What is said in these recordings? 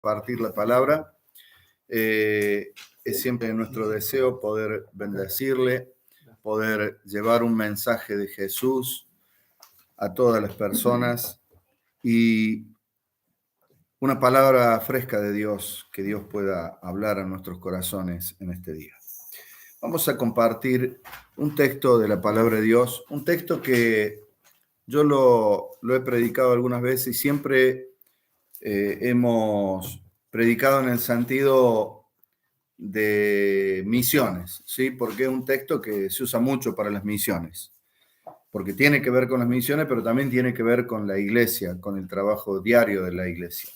compartir la palabra. Es siempre nuestro deseo poder bendecirle, poder llevar un mensaje de Jesús a todas las personas y una palabra fresca de Dios, que Dios pueda hablar a nuestros corazones en este día. Vamos a compartir un texto de la palabra de Dios, un texto que yo lo he predicado algunas veces y siempre hemos predicado en el sentido de misiones, ¿sí? Porque es un texto que se usa mucho para las misiones, porque tiene que ver con las misiones, pero también tiene que ver con la iglesia, con el trabajo diario de la iglesia.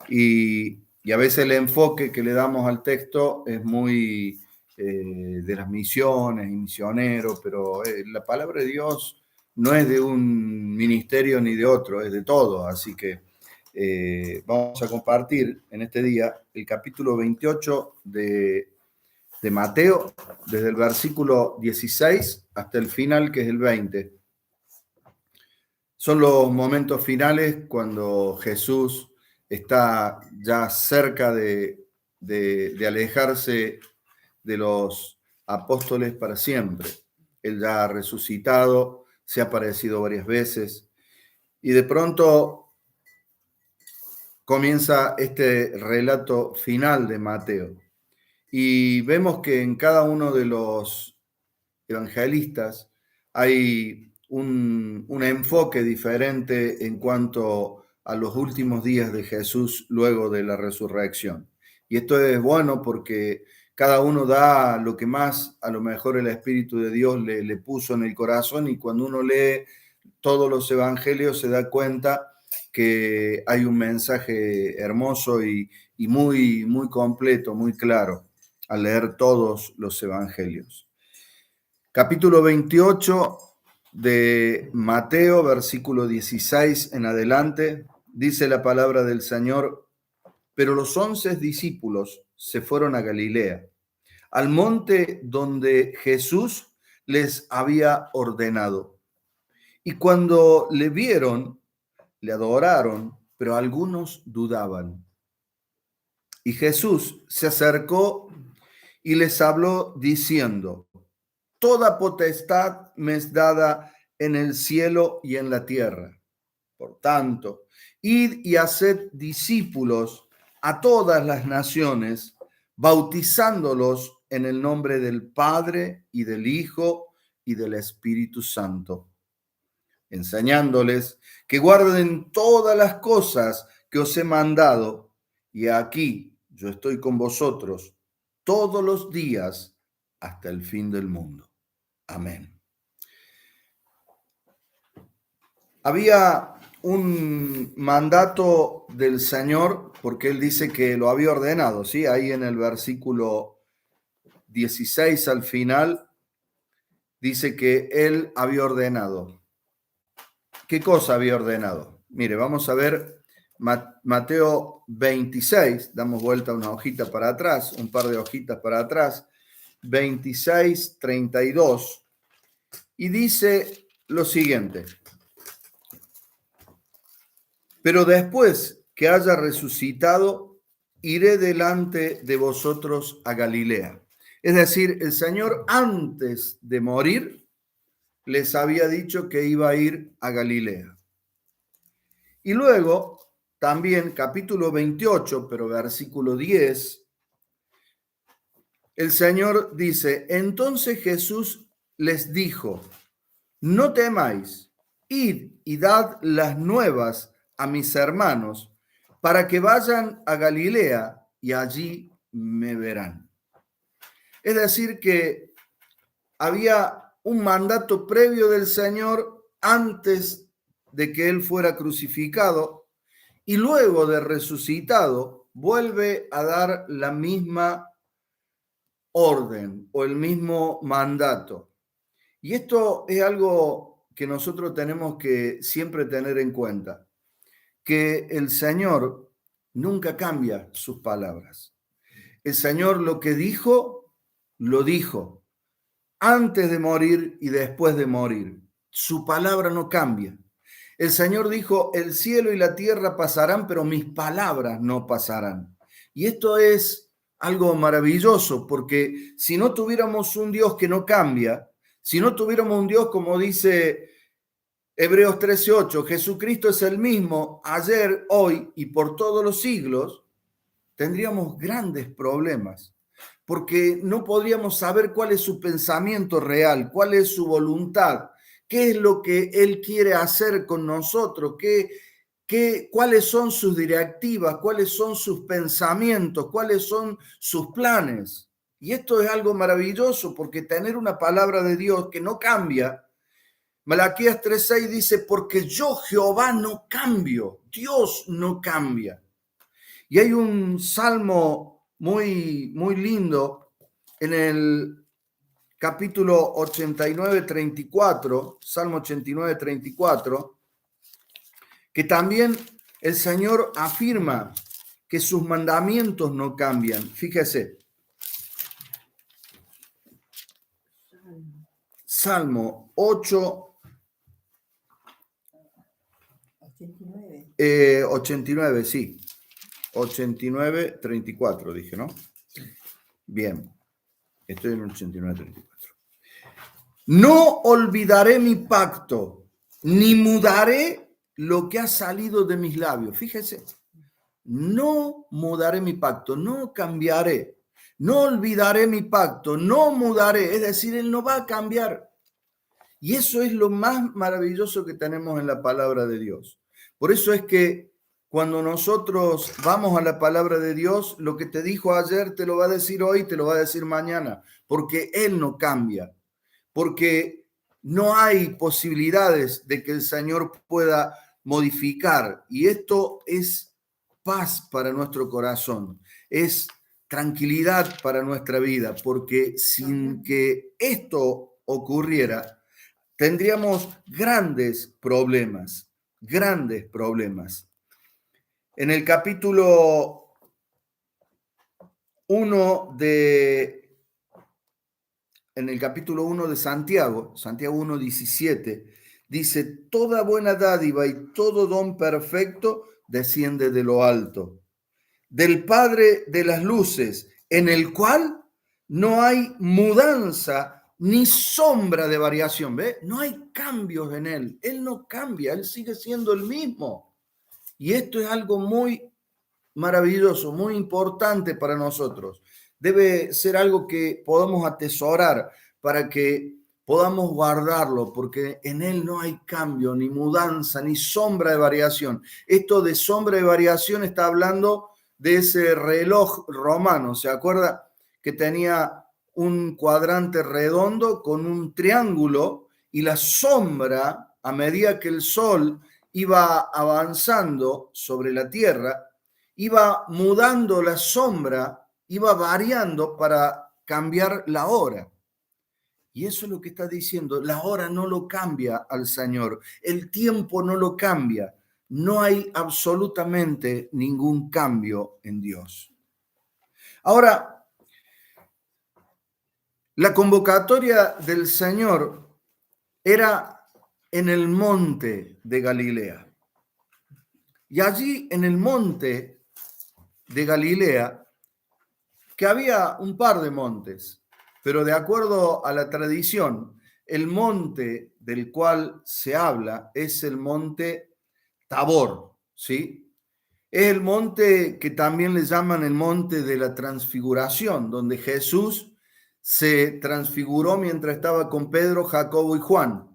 Y a veces el enfoque que le damos al texto es muy de las misiones y misioneros, pero la palabra de Dios no es de un ministerio ni de otro, es de todo. Así que vamos a compartir en este día el capítulo 28 de Mateo, desde el versículo 16 hasta el final, que es el 20. Son los momentos finales cuando Jesús está ya cerca de alejarse de los apóstoles para siempre. Él ya ha resucitado, se ha aparecido varias veces y de pronto comienza este relato final de Mateo. Y vemos que en cada uno de los evangelistas hay un enfoque diferente en cuanto a los últimos días de Jesús luego de la resurrección. Y esto es bueno porque cada uno da lo que más a lo mejor el Espíritu de Dios le puso en el corazón, y cuando uno lee todos los evangelios se da cuenta que hay un mensaje hermoso y muy, muy completo, muy claro al leer todos los evangelios. Capítulo 28 de Mateo, versículo 16 en adelante, dice la palabra del Señor: pero los 11 discípulos se fueron a Galilea, al monte donde Jesús les había ordenado. Y cuando le vieron, le adoraron, pero algunos dudaban. Y Jesús se acercó y les habló diciendo: toda potestad me es dada en el cielo y en la tierra. Por tanto, id y haced discípulos a todas las naciones, bautizándolos en el nombre del Padre y del Hijo y del Espíritu Santo, enseñándoles que guarden todas las cosas que os he mandado, y aquí yo estoy con vosotros todos los días hasta el fin del mundo. Amén. Había un mandato del Señor, porque Él dice que lo había ordenado, ¿sí? Ahí en el versículo 16 al final dice que Él había ordenado. ¿Qué cosa había ordenado? Mire, vamos a ver Mateo 26, damos vuelta una hojita para atrás, un par de hojitas para atrás, 26, 32, y dice lo siguiente: pero después que haya resucitado, iré delante de vosotros a Galilea. Es decir, el Señor antes de morir les había dicho que iba a ir a Galilea. Y luego, también capítulo 28, pero versículo 10, el Señor dice: entonces Jesús les dijo: no temáis, id y dad las nuevas a mis hermanos, para que vayan a Galilea y allí me verán. Es decir, que había un mandato previo del Señor antes de que Él fuera crucificado, y luego de resucitado vuelve a dar la misma orden o el mismo mandato. Y esto es algo que nosotros tenemos que siempre tener en cuenta, que el Señor nunca cambia sus palabras. El Señor lo que dijo, lo dijo, antes de morir y después de morir. Su palabra no cambia. El Señor dijo, el cielo y la tierra pasarán, pero mis palabras no pasarán. Y esto es algo maravilloso, porque si no tuviéramos un Dios que no cambia, si no tuviéramos un Dios como dice Hebreos 13:8, Jesucristo es el mismo ayer, hoy y por todos los siglos, tendríamos grandes problemas, porque no podríamos saber cuál es su pensamiento real, cuál es su voluntad, qué es lo que Él quiere hacer con nosotros, cuáles son sus directivas, cuáles son sus pensamientos, cuáles son sus planes. Y esto es algo maravilloso, porque tener una palabra de Dios que no cambia. Malaquías 3:6 dice, porque yo Jehová no cambio, Dios no cambia. Y hay un salmo muy, muy lindo en el capítulo 89:34, Salmo 89:34, que también el Señor afirma que sus mandamientos no cambian. Fíjese. Salmo 89, sí. 89:34 dije, ¿no? Bien. Estoy en 89:34. No olvidaré mi pacto, ni mudaré lo que ha salido de mis labios. Fíjese, no mudaré mi pacto, no cambiaré, no olvidaré mi pacto, no mudaré. Es decir, Él no va a cambiar. Y eso es lo más maravilloso que tenemos en la palabra de Dios. Por eso es que cuando nosotros vamos a la palabra de Dios, lo que te dijo ayer te lo va a decir hoy, te lo va a decir mañana, porque Él no cambia, porque no hay posibilidades de que el Señor pueda modificar. Y esto es paz para nuestro corazón, es tranquilidad para nuestra vida, porque sin que esto ocurriera, tendríamos grandes problemas, grandes problemas. En el capítulo 1 de Santiago, Santiago 1:17, dice, toda buena dádiva y todo don perfecto desciende de lo alto, del Padre de las luces, en el cual no hay mudanza ni sombra de variación. ¿Ve? No hay cambios en Él. Él no cambia, Él sigue siendo el mismo. Y esto es algo muy maravilloso, muy importante para nosotros. Debe ser algo que podamos atesorar para que podamos guardarlo, porque en Él no hay cambio, ni mudanza, ni sombra de variación. Esto de sombra de variación está hablando de ese reloj romano. ¿Se acuerda que tenía un cuadrante redondo con un triángulo y la sombra, a medida que el sol iba avanzando sobre la tierra, iba mudando la sombra, iba variando para cambiar la hora? Y eso es lo que está diciendo, la hora no lo cambia al Señor, el tiempo no lo cambia, no hay absolutamente ningún cambio en Dios. Ahora, la convocatoria del Señor era en el monte de Galilea. Y allí en el monte de Galilea, que había un par de montes, pero de acuerdo a la tradición, el monte del cual se habla es el monte Tabor, ¿sí? Es el monte que también le llaman el monte de la transfiguración, donde Jesús se transfiguró mientras estaba con Pedro, Jacobo y Juan.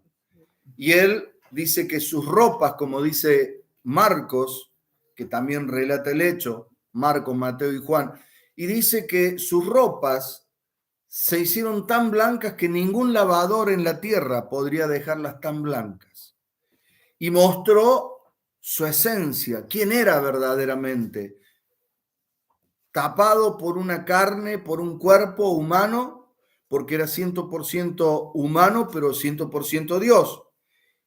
Y él dice que sus ropas, como dice Marcos, que también relata el hecho, Marcos, Mateo y Juan, y dice que sus ropas se hicieron tan blancas que ningún lavador en la tierra podría dejarlas tan blancas. Y mostró su esencia, quién era verdaderamente, tapado por una carne, por un cuerpo humano, porque era 100% humano, pero 100% Dios.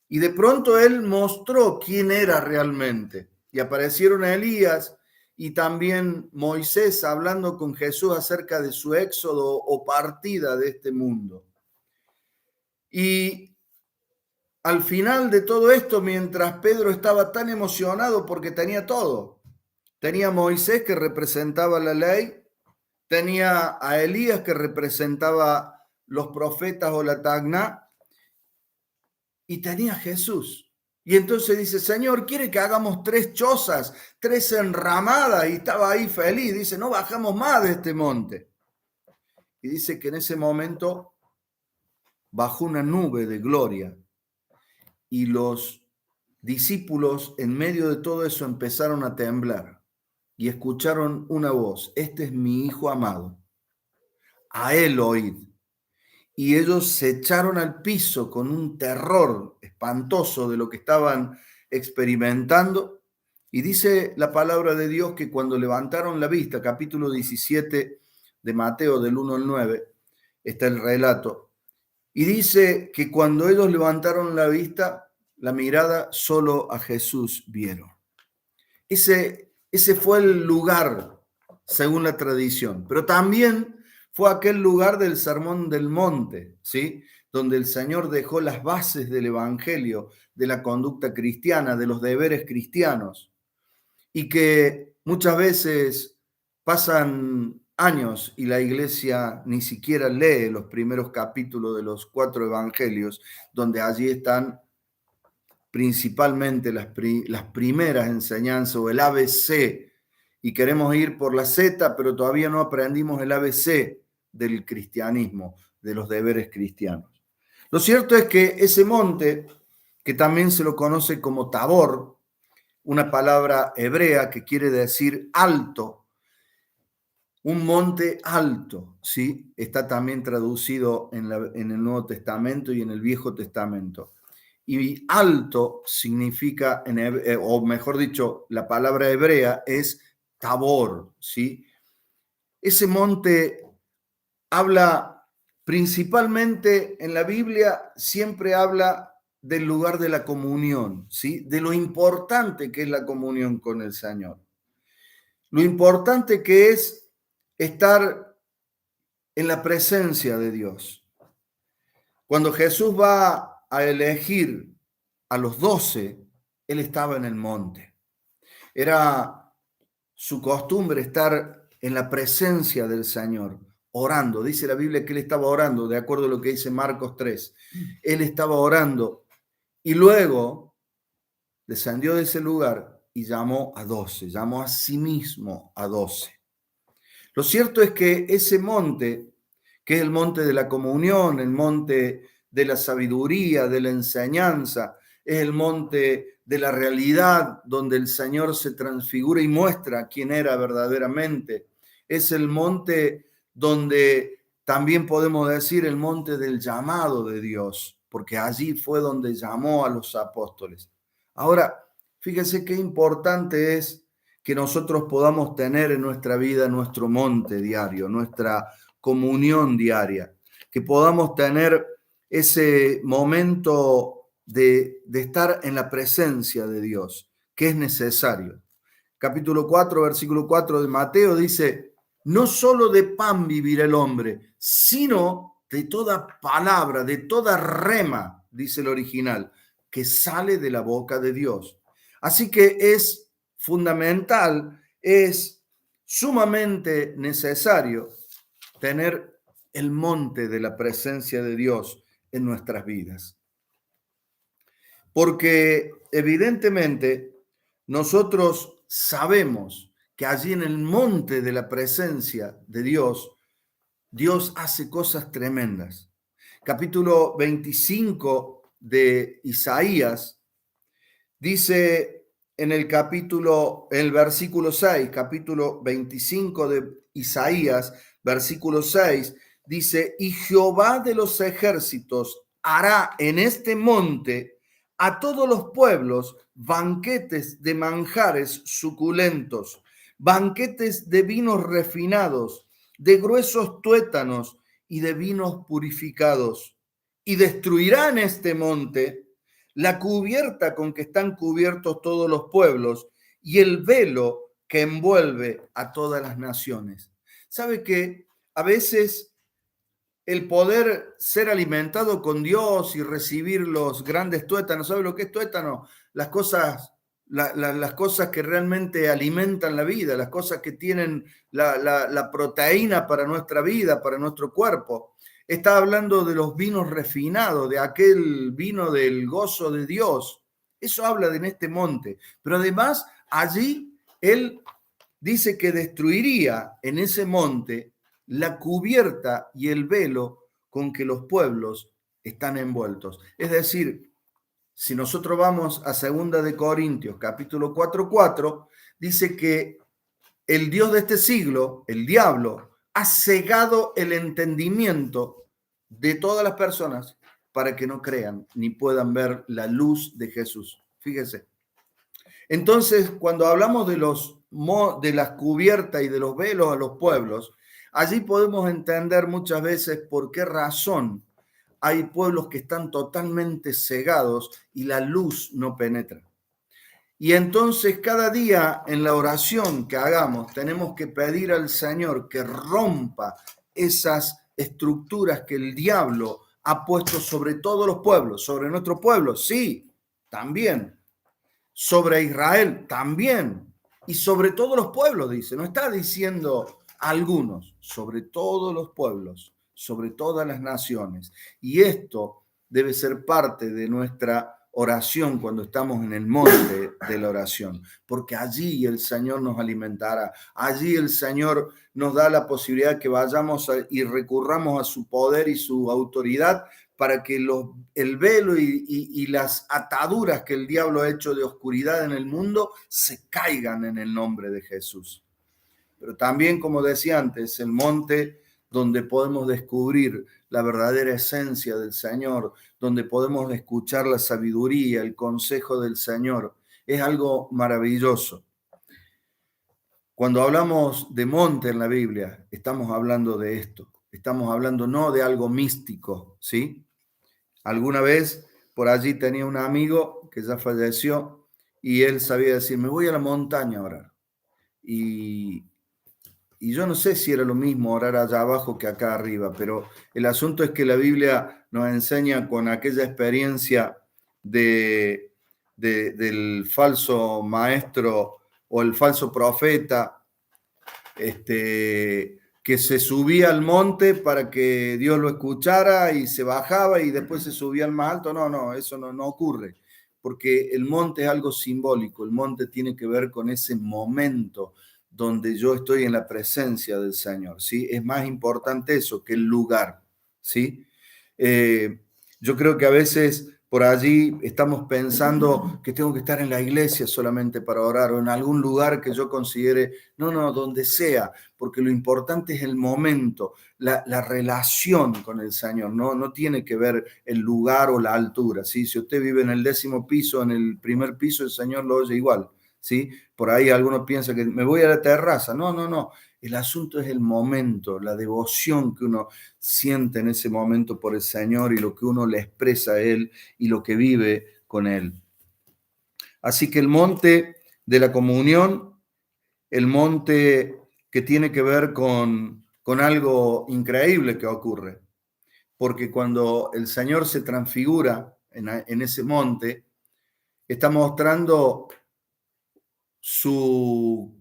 Y de pronto él mostró quién era realmente. Y aparecieron a Elías y también Moisés hablando con Jesús acerca de su éxodo o partida de este mundo. Y al final de todo esto, mientras Pedro estaba tan emocionado porque tenía todo, tenía a Moisés que representaba la ley, tenía a Elías que representaba los profetas o la Tagná, y tenía a Jesús. Y entonces dice, Señor, ¿quiere que hagamos 3 chozas, 3 enramadas? Y estaba ahí feliz, dice, no bajamos más de este monte. Y dice que en ese momento bajó una nube de gloria y los discípulos en medio de todo eso empezaron a temblar y escucharon una voz, este es mi hijo amado, a él oíd. Y ellos se echaron al piso con un terror espantoso de lo que estaban experimentando. Y dice la palabra de Dios que cuando levantaron la vista, capítulo 17 de Mateo del 1 al 9, está el relato. Y dice que cuando ellos levantaron la vista, la mirada, solo a Jesús vieron. Ese fue el lugar, según la tradición, pero también fue aquel lugar del Sermón del Monte, ¿sí? Donde el Señor dejó las bases del Evangelio, de la conducta cristiana, de los deberes cristianos, y que muchas veces pasan años y la iglesia ni siquiera lee los primeros capítulos de los 4 evangelios, donde allí están principalmente las primeras enseñanzas o el ABC, y queremos ir por la Z, pero todavía no aprendimos el ABC del cristianismo, de los deberes cristianos. Lo cierto es que ese monte, que también se lo conoce como Tabor, una palabra hebrea que quiere decir alto, un monte alto, ¿sí? Está también traducido en el Nuevo Testamento y en el Viejo Testamento. Y alto significa, o mejor dicho, la palabra hebrea es Tabor, ¿sí? Ese monte habla principalmente en la Biblia, siempre habla del lugar de la comunión, ¿sí? De lo importante que es la comunión con el Señor. Lo importante que es estar en la presencia de Dios. Cuando Jesús va a elegir a los 12, él estaba en el monte. Era su costumbre estar en la presencia del Señor, orando. Dice la Biblia que él estaba orando, de acuerdo a lo que dice Marcos 3. Él estaba orando y luego descendió de ese lugar y llamó a 12, llamó a sí mismo a 12. Lo cierto es que ese monte, que es el monte de la comunión, el monte de la sabiduría, de la enseñanza, es el monte de la realidad donde el Señor se transfigura y muestra quién era verdaderamente. Es el monte donde también podemos decir el monte del llamado de Dios, porque allí fue donde llamó a los apóstoles. Ahora, fíjese qué importante es que nosotros podamos tener en nuestra vida nuestro monte diario, nuestra comunión diaria, que podamos tener ese momento de estar en la presencia de Dios, que es necesario. Capítulo 4, versículo 4 de Mateo dice, no solo de pan vivirá el hombre, sino de toda palabra, de toda rema, dice el original, que sale de la boca de Dios. Así que es fundamental, es sumamente necesario tener el monte de la presencia de Dios en nuestras vidas. Porque evidentemente nosotros sabemos que allí en el monte de la presencia de Dios, Dios hace cosas tremendas. Capítulo 25 de Isaías dice en el versículo 6, capítulo 25 de Isaías, versículo 6, dice, y Jehová de los ejércitos hará en este monte a todos los pueblos banquetes de manjares suculentos, banquetes de vinos refinados, de gruesos tuétanos y de vinos purificados. Y destruirá en este monte la cubierta con que están cubiertos todos los pueblos y el velo que envuelve a todas las naciones. ¿Sabe que a veces el poder ser alimentado con Dios y recibir los grandes tuétanos. ¿Sabe lo que es tuétano? Las cosas, las cosas que realmente alimentan la vida, las cosas que tienen la proteína para nuestra vida, para nuestro cuerpo. Está hablando de los vinos refinados, de aquel vino del gozo de Dios. Eso habla en este monte. Pero además, allí él dice que destruiría en ese monte la cubierta y el velo con que los pueblos están envueltos. Es decir, si nosotros vamos a 2 de Corintios, capítulo 4:4, dice que el Dios de este siglo, el diablo, ha cegado el entendimiento de todas las personas para que no crean ni puedan ver la luz de Jesús. Fíjese. Entonces, cuando hablamos de las cubiertas y de los velos a los pueblos, allí podemos entender muchas veces por qué razón hay pueblos que están totalmente cegados y la luz no penetra. Y entonces cada día en la oración que hagamos tenemos que pedir al Señor que rompa esas estructuras que el diablo ha puesto sobre todos los pueblos, sobre nuestro pueblo, sí, también, sobre Israel también, y sobre todos los pueblos, dice, no está diciendo algunos, sobre todos los pueblos, sobre todas las naciones. Y esto debe ser parte de nuestra oración cuando estamos en el monte de la oración, porque allí el Señor nos alimentará, allí el Señor nos da la posibilidad que vayamos y recurramos a su poder y su autoridad para que el velo y las ataduras que el diablo ha hecho de oscuridad en el mundo se caigan en el nombre de Jesús. Pero también, como decía antes, el monte donde podemos descubrir la verdadera esencia del Señor, donde podemos escuchar la sabiduría, el consejo del Señor, es algo maravilloso. Cuando hablamos de monte en la Biblia, estamos hablando de esto. Estamos hablando no de algo místico, ¿sí? Alguna vez por allí tenía un amigo que ya falleció y él sabía decir, me voy a la montaña a orar. Y yo no sé si era lo mismo orar allá abajo que acá arriba, pero el asunto es que la Biblia nos enseña con aquella experiencia del falso maestro o el falso profeta, que se subía al monte para que Dios lo escuchara y se bajaba y después se subía al más alto. No, eso no ocurre, porque el monte es algo simbólico, el monte tiene que ver con ese momento donde yo estoy en la presencia del Señor, ¿sí? Es más importante eso que el lugar, ¿sí? Yo creo que a veces por allí estamos pensando que tengo que estar en la iglesia solamente para orar o en algún lugar que yo considere, no, donde sea, porque lo importante es el momento, la relación con el Señor, no tiene que ver el lugar o la altura, ¿sí? Si usted vive en el 10º piso, en el primer piso, el Señor lo oye igual, ¿sí? Por ahí algunos piensan que me voy a la terraza. No. El asunto es el momento, la devoción que uno siente en ese momento por el Señor y lo que uno le expresa a Él y lo que vive con Él. Así que el monte de la comunión, el monte que tiene que ver con algo increíble que ocurre, porque cuando el Señor se transfigura en ese monte, está mostrando su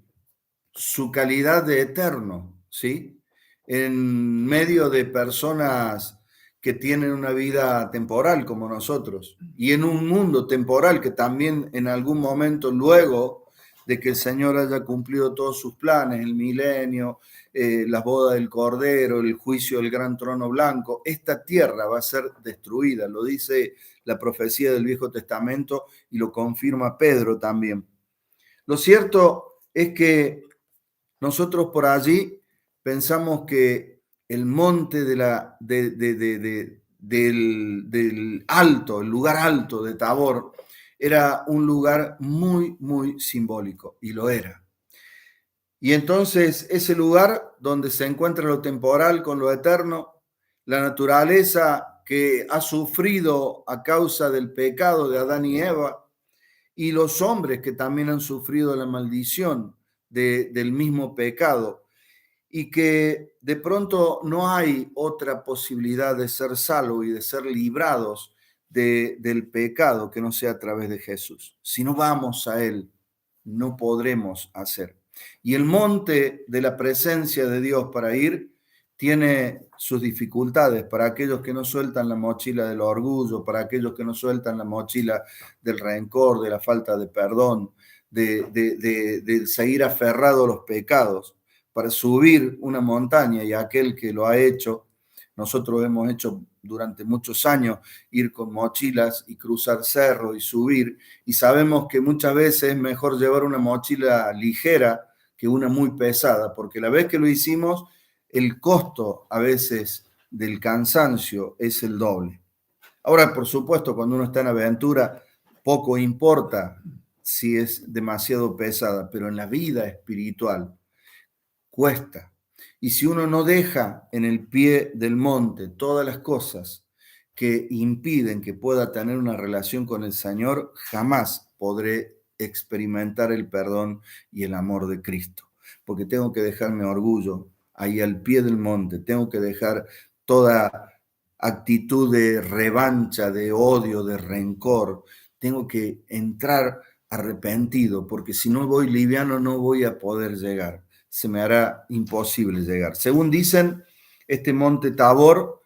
calidad de eterno, ¿sí? En medio de personas que tienen una vida temporal como nosotros y en un mundo temporal que también en algún momento, luego de que el Señor haya cumplido todos sus planes, el milenio, las bodas del Cordero, el juicio del gran trono blanco, esta tierra va a ser destruida, lo dice la profecía del Viejo Testamento y lo confirma Pedro también. Lo cierto es que nosotros por allí pensamos que el monte del alto, el lugar alto de Tabor, era un lugar muy, muy simbólico, y lo era. Y entonces ese lugar donde se encuentra lo temporal con lo eterno, la naturaleza que ha sufrido a causa del pecado de Adán y Eva, y los hombres que también han sufrido la maldición del mismo pecado. y que de pronto no hay otra posibilidad de ser salvo y de ser librados del pecado que no sea a través de Jesús. Si no vamos a Él, no podremos hacer. Y el monte de la presencia de Dios para ir tiene sus dificultades para aquellos que no sueltan la mochila del orgullo, para aquellos que no sueltan la mochila del rencor, de la falta de perdón, de seguir aferrado a los pecados, para subir una montaña, y aquel que lo ha hecho, nosotros hemos hecho durante muchos años, ir con mochilas y cruzar cerros y subir, y sabemos que muchas veces es mejor llevar una mochila ligera que una muy pesada, porque la vez que lo hicimos, el costo a veces del cansancio es el doble. Ahora, por supuesto, cuando uno está en aventura, poco importa si es demasiado pesada, pero en la vida espiritual cuesta. Y si uno no deja en el pie del monte todas las cosas que impiden que pueda tener una relación con el Señor, jamás podré experimentar el perdón y el amor de Cristo. Porque tengo que dejar mi orgullo ahí al pie del monte, tengo que dejar toda actitud de revancha, de odio, de rencor, tengo que entrar arrepentido, porque si no voy liviano no voy a poder llegar, se me hará imposible llegar. Según dicen, este monte Tabor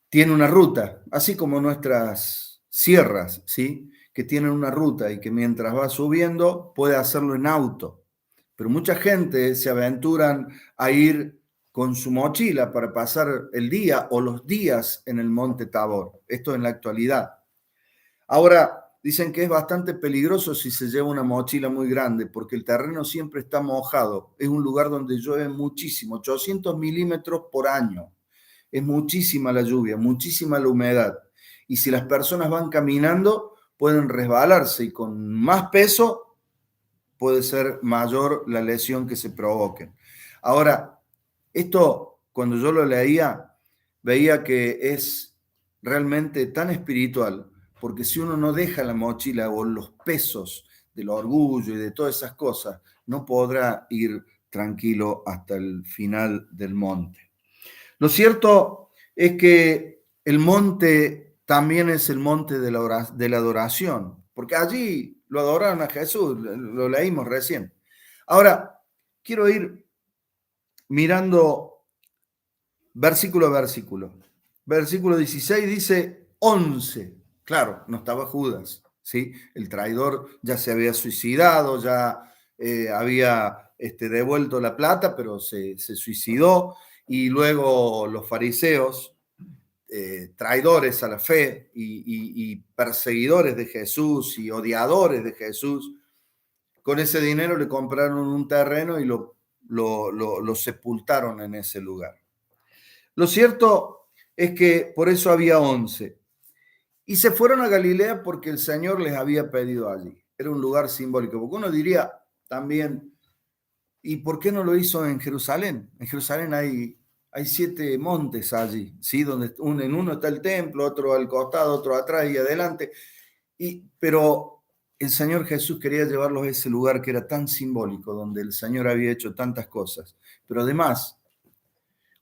tiene una ruta, así como nuestras sierras, ¿sí? Que tienen una ruta y que mientras va subiendo puede hacerlo en auto. Pero mucha gente se aventuran a ir con su mochila para pasar el día o los días en el monte Tabor. Esto en la actualidad. Ahora, dicen que es bastante peligroso si se lleva una mochila muy grande, porque el terreno siempre está mojado. Es un lugar donde llueve muchísimo, 800 milímetros por año. Es muchísima la lluvia, muchísima la humedad. Y si las personas van caminando, pueden resbalarse y con más peso puede ser mayor la lesión que se provoque. Ahora, esto cuando yo lo leía, veía que es realmente tan espiritual, porque si uno no deja la mochila o los pesos del orgullo y de todas esas cosas, no podrá ir tranquilo hasta el final del monte. Lo cierto es que el monte también es el monte de la adoración, porque allí lo adoraron a Jesús, lo leímos recién. Ahora, quiero ir mirando versículo a versículo. Versículo 16 dice 11. Claro, no estaba Judas, ¿sí? El traidor ya se había suicidado, ya había devuelto la plata, pero se suicidó. Y luego los fariseos, traidores a la fe y perseguidores de Jesús y odiadores de Jesús, con ese dinero le compraron un terreno y lo sepultaron en ese lugar. Lo cierto es que por eso había 11. Y se fueron a Galilea porque el Señor les había pedido allí. Era un lugar simbólico. Porque uno diría también, ¿y por qué no lo hizo en Jerusalén? En Jerusalén hay 7 montes allí, ¿sí? Donde en uno está el templo, otro al costado, otro atrás y adelante. Pero el Señor Jesús quería llevarlos a ese lugar que era tan simbólico, donde el Señor había hecho tantas cosas. Pero además,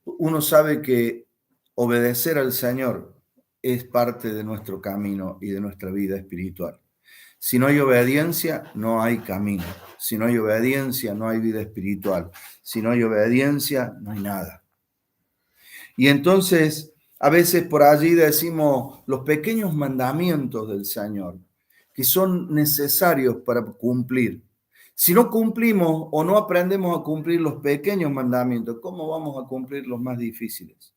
uno sabe que obedecer al Señor es parte de nuestro camino y de nuestra vida espiritual. Si no hay obediencia, no hay camino. Si no hay obediencia, no hay vida espiritual. Si no hay obediencia, no hay nada. Y entonces, a veces por allí decimos los pequeños mandamientos del Señor, que son necesarios para cumplir. Si no cumplimos o no aprendemos a cumplir los pequeños mandamientos, ¿cómo vamos a cumplir los más difíciles?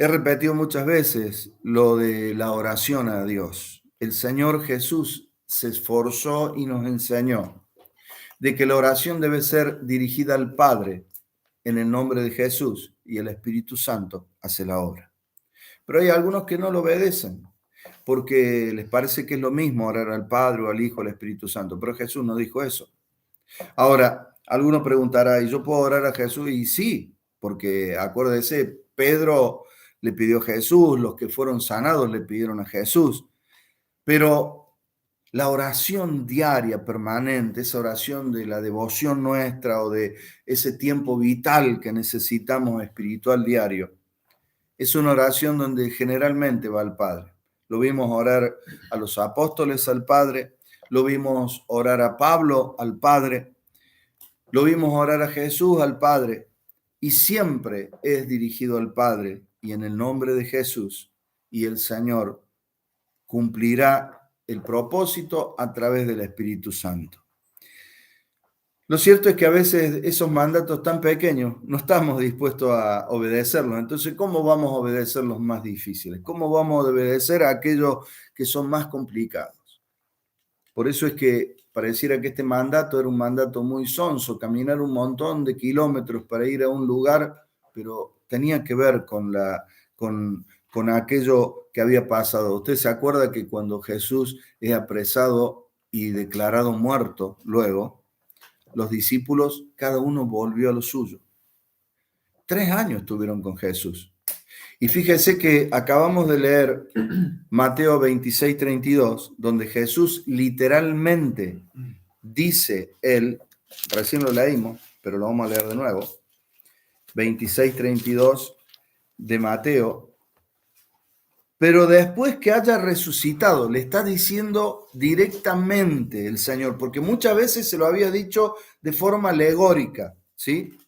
He repetido muchas veces lo de la oración a Dios. El Señor Jesús se esforzó y nos enseñó de que la oración debe ser dirigida al Padre en el nombre de Jesús y el Espíritu Santo hace la obra. Pero hay algunos que no lo obedecen porque les parece que es lo mismo orar al Padre o al Hijo o al Espíritu Santo, pero Jesús no dijo eso. Ahora, alguno preguntará, ¿y yo puedo orar a Jesús? Y sí, porque acuérdese, Pedro le pidió a Jesús, los que fueron sanados le pidieron a Jesús, pero la oración diaria, permanente, esa oración de la devoción nuestra o de ese tiempo vital que necesitamos espiritual diario, es una oración donde generalmente va al Padre. Lo vimos orar a los apóstoles al Padre, lo vimos orar a Pablo al Padre, lo vimos orar a Jesús al Padre, y siempre es dirigido al Padre, y en el nombre de Jesús, y el Señor cumplirá el propósito a través del Espíritu Santo. Lo cierto es que a veces esos mandatos tan pequeños no estamos dispuestos a obedecerlos. Entonces, ¿cómo vamos a obedecer los más difíciles? ¿Cómo vamos a obedecer a aquellos que son más complicados? Por eso es que pareciera que este mandato era un mandato muy sonso, caminar un montón de kilómetros para ir a un lugar, pero tenía que ver con aquello que había pasado. Usted se acuerda que cuando Jesús es apresado y declarado muerto luego, los discípulos, cada uno volvió a lo suyo. 3 años estuvieron con Jesús. Y fíjese que acabamos de leer Mateo 26:32, donde Jesús literalmente dice él, recién lo leímos, pero lo vamos a leer de nuevo, 26:32 de Mateo, pero después que haya resucitado, le está diciendo directamente el Señor, porque muchas veces se lo había dicho de forma alegórica, ¿sí?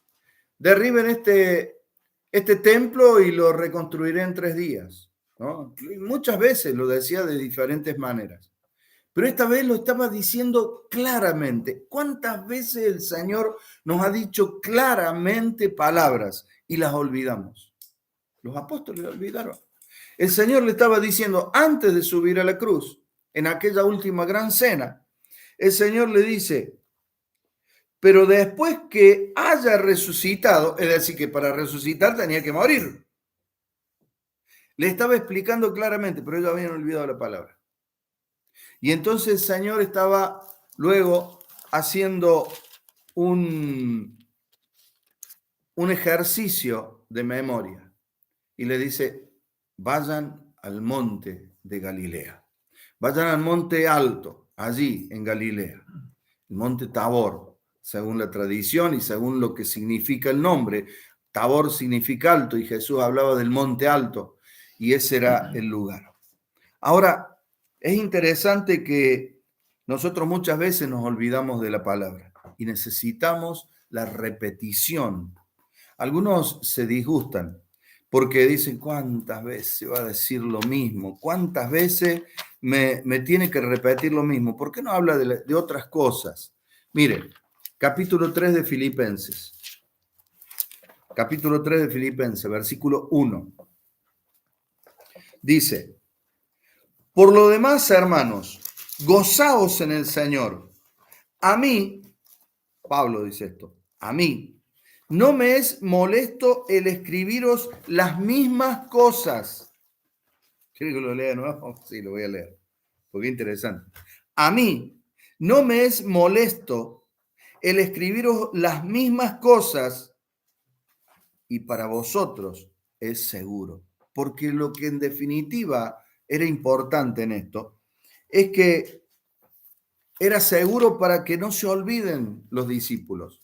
Derriben este templo y lo reconstruiré en 3 días, ¿no? Y muchas veces lo decía de diferentes maneras, pero esta vez lo estaba diciendo claramente. ¿Cuántas veces el Señor nos ha dicho claramente palabras y las olvidamos? Los apóstoles lo olvidaron. El Señor le estaba diciendo antes de subir a la cruz, en aquella última gran cena, el Señor le dice, pero después que haya resucitado, es decir, que para resucitar tenía que morir. Le estaba explicando claramente, pero ellos habían olvidado la palabra. Y entonces el Señor estaba luego haciendo un ejercicio de memoria y le dice, vayan al monte de Galilea, vayan al monte alto, allí en Galilea, el monte Tabor, según la tradición y según lo que significa el nombre. Tabor significa alto y Jesús hablaba del monte alto y ese era el lugar. Ahora, es interesante que nosotros muchas veces nos olvidamos de la palabra y necesitamos la repetición. Algunos se disgustan porque dicen, ¿cuántas veces va a decir lo mismo? ¿Cuántas veces me tiene que repetir lo mismo? ¿Por qué no habla de otras cosas? Mire, capítulo 3 de Filipenses. Capítulo 3 de Filipenses, versículo 1. Dice, por lo demás, hermanos, gozaos en el Señor. A mí, Pablo dice esto, a mí, no me es molesto el escribiros las mismas cosas. ¿Quiere que lo lea de nuevo? Sí, lo voy a leer, porque es interesante. A mí, no me es molesto el escribiros las mismas cosas y para vosotros es seguro. Porque lo que en definitiva era importante en esto es que era seguro para que no se olviden los discípulos.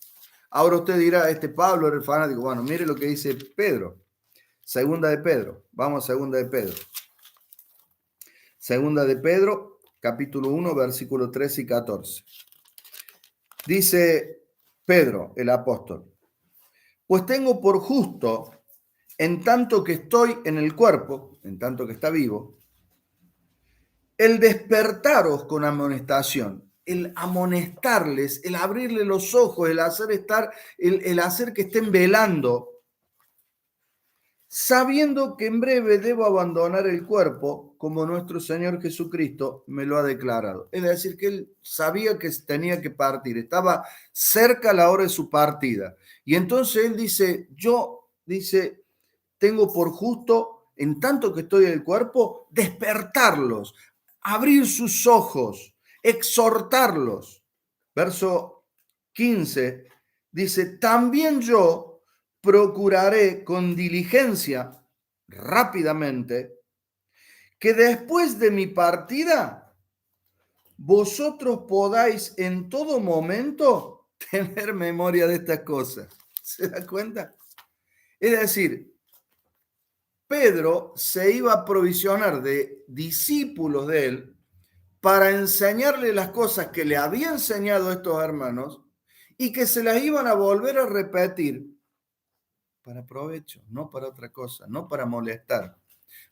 Ahora usted dirá, este Pablo era el fanático. Bueno, mire lo que dice Pedro. Segunda de Pedro. Vamos a segunda de Pedro. Segunda de Pedro, capítulo 1, versículos 13 y 14. Dice Pedro, el apóstol, pues tengo por justo, en tanto que estoy en el cuerpo, en tanto que está vivo, el despertaros con amonestación, el amonestarles, el abrirle los ojos, el hacer que estén velando, sabiendo que en breve debo abandonar el cuerpo, como nuestro Señor Jesucristo me lo ha declarado. Es decir, que él sabía que tenía que partir, estaba cerca la hora de su partida. Y entonces él dice, tengo por justo, en tanto que estoy en el cuerpo, despertarlos, abrir sus ojos, exhortarlos. Verso 15 dice, también yo procuraré con diligencia, rápidamente, que después de mi partida vosotros podáis en todo momento tener memoria de estas cosas. ¿Se da cuenta? Es decir, Pedro se iba a provisionar de discípulos de él para enseñarle las cosas que le había enseñado a estos hermanos y que se las iban a volver a repetir para provecho, no para otra cosa, no para molestar.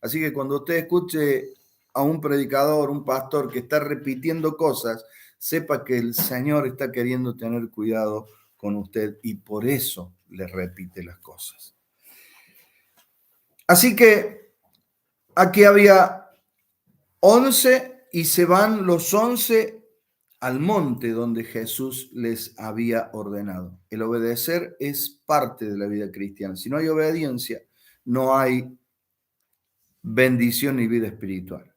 Así que cuando usted escuche a un predicador, un pastor que está repitiendo cosas, sepa que el Señor está queriendo tener cuidado con usted y por eso le repite las cosas. Así que aquí había 11 y se van los 11 al monte donde Jesús les había ordenado. El obedecer es parte de la vida cristiana. Si no hay obediencia, no hay bendición ni vida espiritual.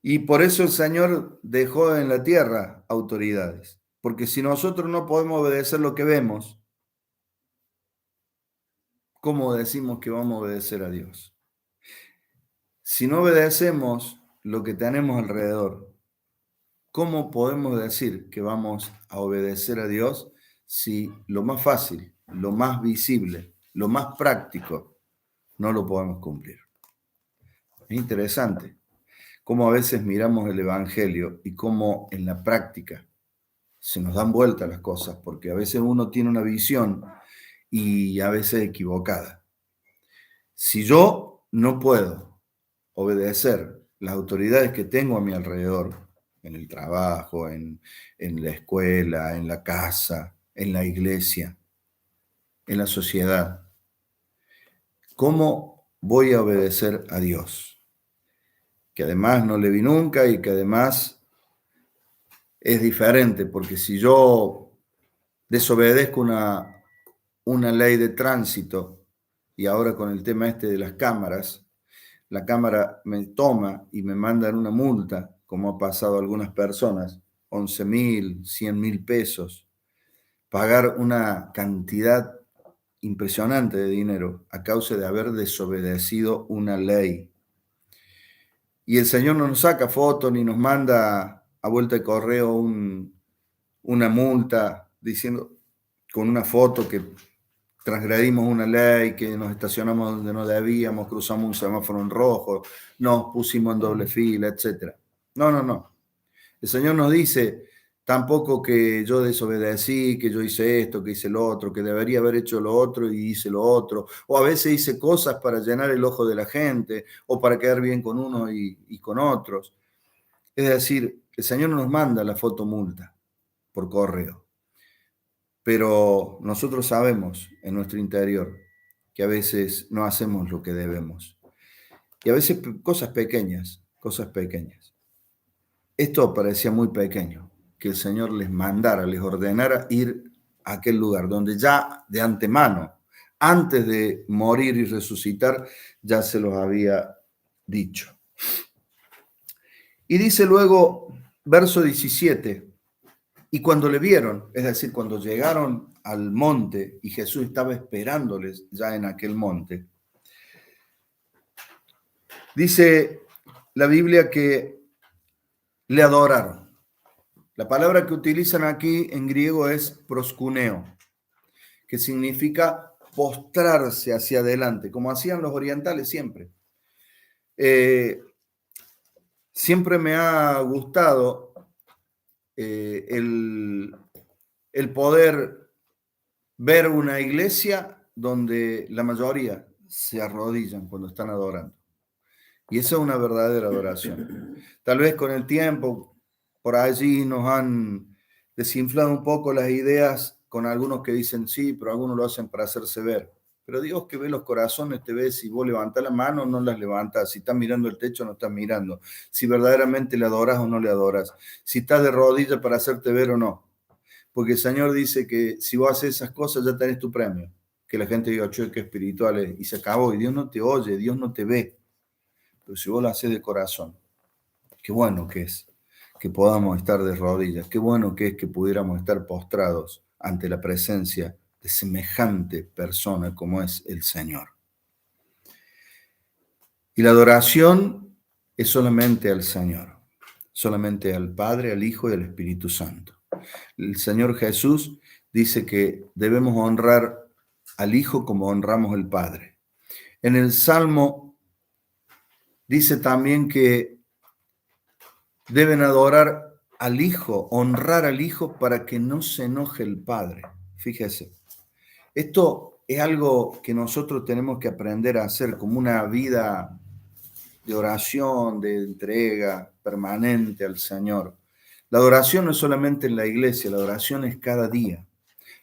Y por eso el Señor dejó en la tierra autoridades. Porque si nosotros no podemos obedecer lo que vemos, ¿cómo decimos que vamos a obedecer a Dios? Si no obedecemos lo que tenemos alrededor, ¿cómo podemos decir que vamos a obedecer a Dios si lo más fácil, lo más visible, lo más práctico, no lo podemos cumplir? Es interesante cómo a veces miramos el Evangelio y cómo en la práctica se nos dan vueltas las cosas, porque a veces uno tiene una visión y a veces equivocada. Si yo no puedo obedecer las autoridades que tengo a mi alrededor, en el trabajo, en la escuela, en la casa, en la iglesia, en la sociedad, ¿cómo voy a obedecer a Dios? Que además no le vi nunca y que además es diferente, porque si yo desobedezco una ley de tránsito y ahora con el tema este de las cámaras, la cámara me toma y me mandan una multa, como ha pasado a algunas personas, 11.000, 100.000 pesos, pagar una cantidad impresionante de dinero a causa de haber desobedecido una ley. Y el Señor no nos saca fotos ni nos manda a vuelta de correo una multa diciendo con una foto que transgredimos una ley, que nos estacionamos donde no debíamos, cruzamos un semáforo en rojo, nos pusimos en doble fila, etc. No, no, no. El Señor nos dice tampoco que yo desobedecí, que yo hice esto, que hice lo otro, que debería haber hecho lo otro y hice lo otro. O a veces hice cosas para llenar el ojo de la gente o para quedar bien con unos y con otros. Es decir, el Señor nos manda la fotomulta por correo. Pero nosotros sabemos en nuestro interior que a veces no hacemos lo que debemos. Y a veces cosas pequeñas, cosas pequeñas. Esto parecía muy pequeño, que el Señor les mandara, les ordenara ir a aquel lugar donde ya de antemano, antes de morir y resucitar, ya se los había dicho. Y dice luego, verso 17, y cuando le vieron, es decir, cuando llegaron al monte y Jesús estaba esperándoles ya en aquel monte, dice la Biblia que le adoraron. La palabra que utilizan aquí en griego es proskuneo, que significa postrarse hacia adelante, como hacían los orientales siempre. Siempre me ha gustado el poder ver una iglesia donde la mayoría se arrodillan cuando están adorando. Y esa es una verdadera adoración. Tal vez con el tiempo, por allí nos han desinflado un poco las ideas con algunos que dicen sí, pero algunos lo hacen para hacerse ver. Pero Dios que ve los corazones te ve si vos levantás la mano o no las levantás, si estás mirando el techo o no estás mirando, si verdaderamente le adoras o no le adoras, si estás de rodillas para hacerte ver o no. Porque el Señor dice que si vos haces esas cosas ya tenés tu premio. Que la gente diga, che, que espirituales, y se acabó, y Dios no te oye, Dios no te ve. Pero si vos lo haces de corazón, qué bueno que es que podamos estar de rodillas, qué bueno que es que pudiéramos estar postrados ante la presencia de semejante persona como es el Señor. Y la adoración es solamente al Señor. solamente al Padre, al Hijo y al Espíritu Santo. El Señor Jesús dice que debemos honrar al Hijo como honramos al Padre. En el Salmo dice también que deben adorar al Hijo, honrar al Hijo para que no se enoje el Padre. Fíjese, esto es algo que nosotros tenemos que aprender a hacer como una vida de oración, de entrega permanente al Señor. La adoración no es solamente en la iglesia, la adoración es cada día.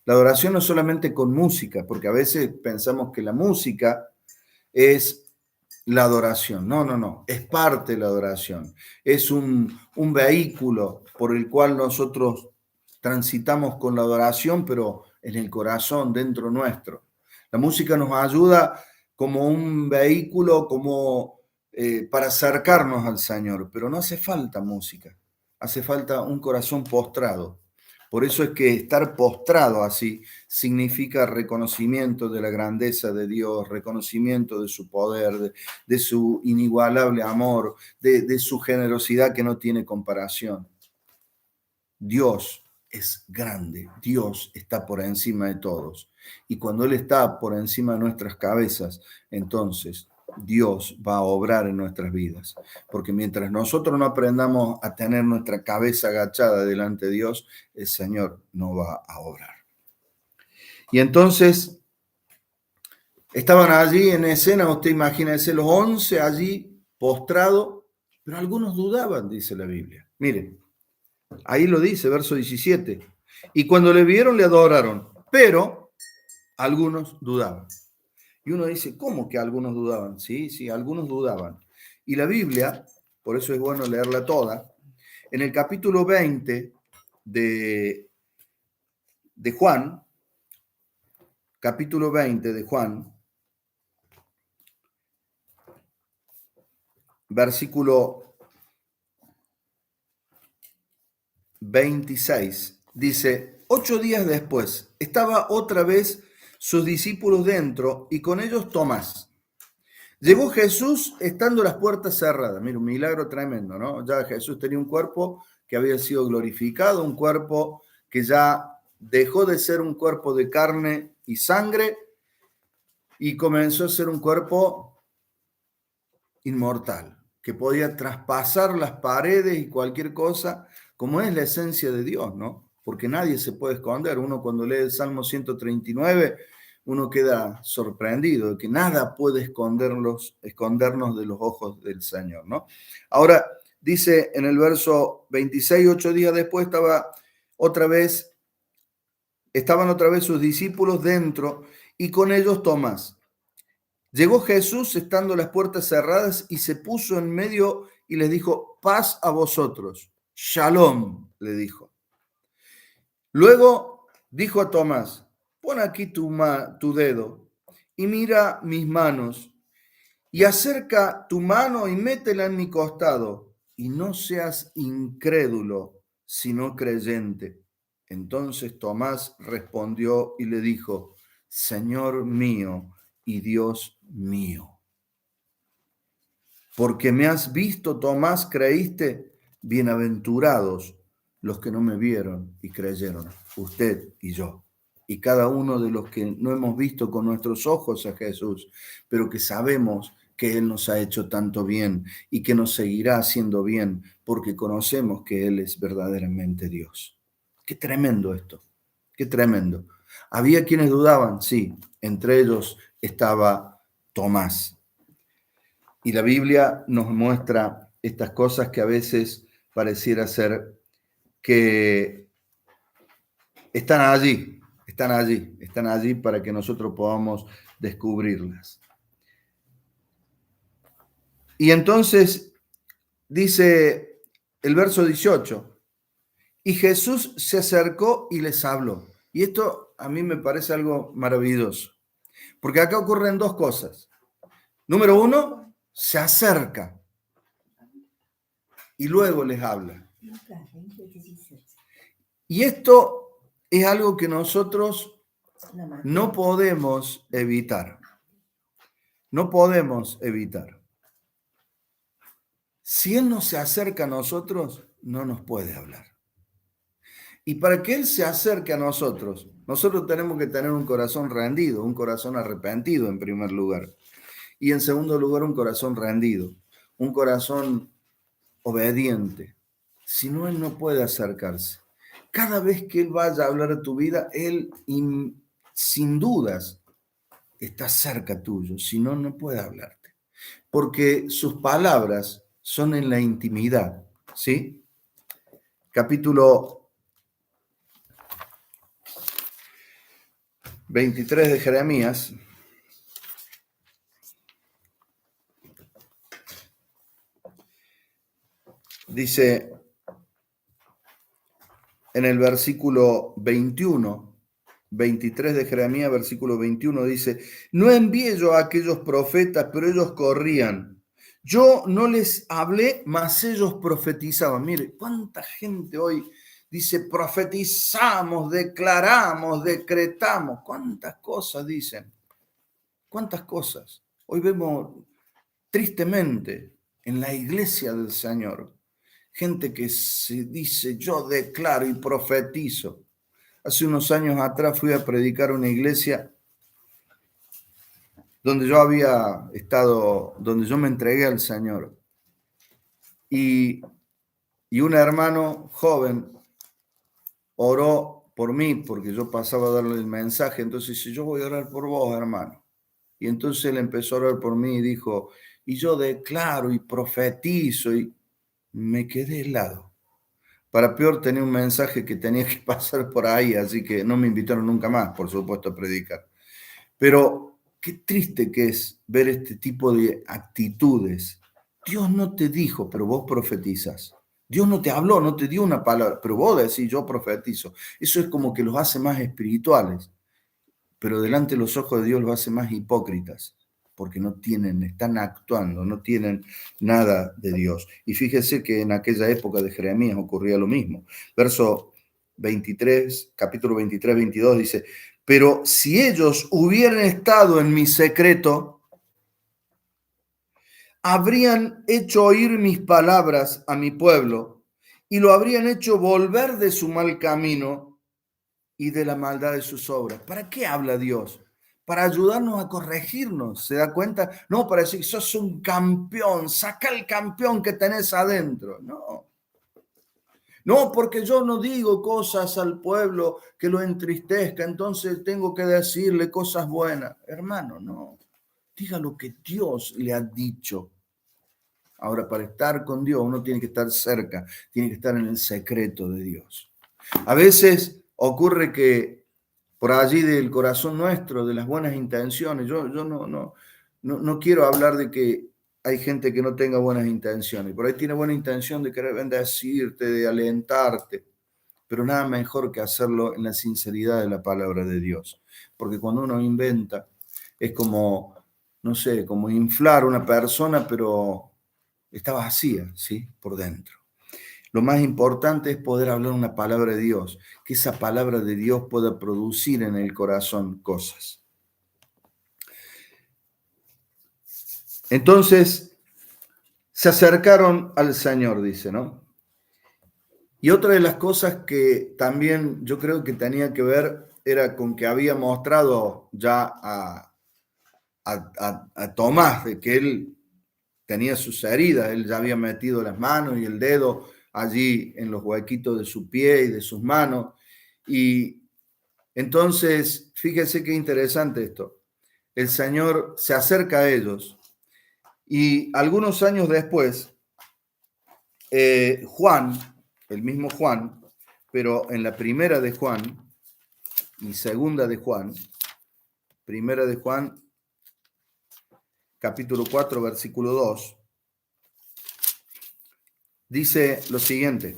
La adoración no es solamente con música, porque a veces pensamos que la música es la adoración. No, no, no, es parte de la adoración. Es un vehículo por el cual nosotros transitamos con la adoración, pero en el corazón, dentro nuestro. La música nos ayuda como un vehículo, como para acercarnos al Señor, pero no hace falta música, hace falta un corazón postrado. Por eso es que estar postrado así significa reconocimiento de la grandeza de Dios, reconocimiento de su poder, de su inigualable amor, de su generosidad que no tiene comparación. Dios es grande, Dios está por encima de todos. Y cuando Él está por encima de nuestras cabezas, entonces Dios va a obrar en nuestras vidas. Porque mientras nosotros no aprendamos a tener nuestra cabeza agachada delante de Dios, el Señor no va a obrar. Y entonces estaban allí en escena, usted imagínese los 11 allí postrados, pero algunos dudaban, dice la Biblia. Miren, ahí lo dice, verso 17. Y cuando le vieron, le adoraron, pero algunos dudaban. Y uno dice, ¿cómo que algunos dudaban? Sí, sí, algunos dudaban. Y la Biblia, por eso es bueno leerla toda, en el capítulo 20 de Juan, capítulo 20 de Juan, versículo 26, dice, 8 días después, estaba otra vez sus discípulos dentro y con ellos Tomás. Llegó Jesús estando las puertas cerradas. Mira, un milagro tremendo, ¿no? Ya Jesús tenía un cuerpo que había sido glorificado, un cuerpo que ya dejó de ser un cuerpo de carne y sangre y comenzó a ser un cuerpo inmortal, que podía traspasar las paredes y cualquier cosa, como es la esencia de Dios, ¿no? Porque nadie se puede esconder. Uno cuando lee el Salmo 139, uno queda sorprendido de que nada puede escondernos de los ojos del Señor, ¿no? Ahora, dice en el verso 26, 8 días después estaban otra vez sus discípulos dentro y con ellos Tomás. Llegó Jesús estando las puertas cerradas y se puso en medio y les dijo, paz a vosotros. Shalom, le dijo. Luego dijo a Tomás, pon aquí tu dedo y mira mis manos y acerca tu mano y métela en mi costado y no seas incrédulo, sino creyente. Entonces Tomás respondió y le dijo, Señor mío y Dios mío. Porque me has visto, Tomás, creíste, bienaventurados los que no me vieron y creyeron, usted y yo, y cada uno de los que no hemos visto con nuestros ojos a Jesús, pero que sabemos que Él nos ha hecho tanto bien y que nos seguirá haciendo bien porque conocemos que Él es verdaderamente Dios. Qué tremendo esto, qué tremendo. Había quienes dudaban, sí, entre ellos estaba Tomás. Y la Biblia nos muestra estas cosas que a veces pareciera ser que están allí, están allí para que nosotros podamos descubrirlas. Y entonces dice el verso 18, y Jesús se acercó y les habló. Y esto a mí me parece algo maravilloso, porque acá ocurren dos cosas. Número uno, se acerca y luego les habla. Y esto es algo que nosotros no podemos evitar. No podemos evitar. Si Él no se acerca a nosotros, no nos puede hablar. Y para que Él se acerque a nosotros, nosotros tenemos que tener un corazón rendido, un corazón arrepentido en primer lugar. Y en segundo lugar, un corazón rendido, un corazón obediente. Si no, Él no puede acercarse. Cada vez que Él vaya a hablar a tu vida, Él sin dudas está cerca tuyo. Si no, no puede hablarte. Porque sus palabras son en la intimidad. ¿Sí? Capítulo 23 de Jeremías. Dice en el versículo 21, 23 de Jeremías, versículo 21, dice: no envié yo a aquellos profetas, pero ellos corrían. Yo no les hablé, mas ellos profetizaban. Mire, cuánta gente hoy dice profetizamos, declaramos, decretamos. Cuántas cosas dicen. Cuántas cosas. Hoy vemos tristemente en la iglesia del Señor gente que se dice yo declaro y profetizo. Hace unos años atrás fui a predicar a una iglesia donde yo había estado, donde yo me entregué al Señor. Y un hermano joven oró por mí porque yo pasaba a darle el mensaje. Entonces dice: yo voy a orar por vos, hermano. Y entonces él empezó a orar por mí y dijo: y yo declaro y profetizo. Y me quedé helado. Para peor, tenía un mensaje que tenía que pasar por ahí, así que no me invitaron nunca más, por supuesto, a predicar. Pero qué triste que es ver este tipo de actitudes. Dios no te dijo, pero vos profetizas. Dios no te habló, no te dio una palabra, pero vos decís yo profetizo. Eso es como que los hace más espirituales, pero delante de los ojos de Dios los hace más hipócritas, porque no tienen, están actuando, no tienen nada de Dios. Y fíjese que en aquella época de Jeremías ocurría lo mismo. Verso 23, capítulo 23, 22 dice: pero si ellos hubieran estado en mi secreto, habrían hecho oír mis palabras a mi pueblo y lo habrían hecho volver de su mal camino y de la maldad de sus obras. ¿Para qué habla Dios? Para ayudarnos a corregirnos, ¿se da cuenta? No para decir, sos un campeón, saca el campeón que tenés adentro. No. No, porque yo no digo cosas al pueblo que lo entristezca, entonces tengo que decirle cosas buenas. Hermano, no. Diga lo que Dios le ha dicho. Ahora, para estar con Dios, uno tiene que estar cerca, tiene que estar en el secreto de Dios. A veces ocurre que por allí del corazón nuestro, de las buenas intenciones, yo no quiero hablar de que hay gente que no tenga buenas intenciones. Por ahí tiene buena intención de querer bendecirte, de alentarte, pero nada mejor que hacerlo en la sinceridad de la palabra de Dios. Porque cuando uno inventa, es como, no sé, como inflar una persona, pero está vacía, ¿sí? Por dentro. Lo más importante es poder hablar una palabra de Dios, que esa palabra de Dios pueda producir en el corazón cosas. Entonces, se acercaron al Señor, dice, ¿no? Y otra de las cosas que también yo creo que tenía que ver era con que había mostrado ya a Tomás de que él tenía sus heridas, él ya había metido las manos y el dedo allí en los huequitos de su pie y de sus manos. Y entonces, fíjense qué interesante esto. El Señor se acerca a ellos y algunos años después, Juan, el mismo Juan, pero en la primera de Juan y segunda de Juan, primera de Juan, capítulo 4, versículo 2, dice lo siguiente: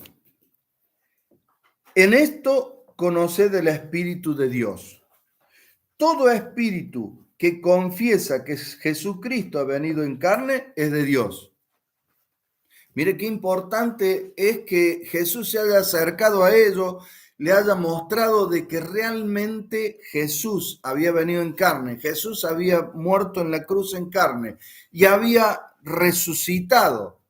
en esto conoced el Espíritu de Dios. Todo espíritu que confiesa que Jesucristo ha venido en carne es de Dios. Mire qué importante es que Jesús se haya acercado a ellos, le haya mostrado de que realmente Jesús había venido en carne, Jesús había muerto en la cruz en carne y había resucitado.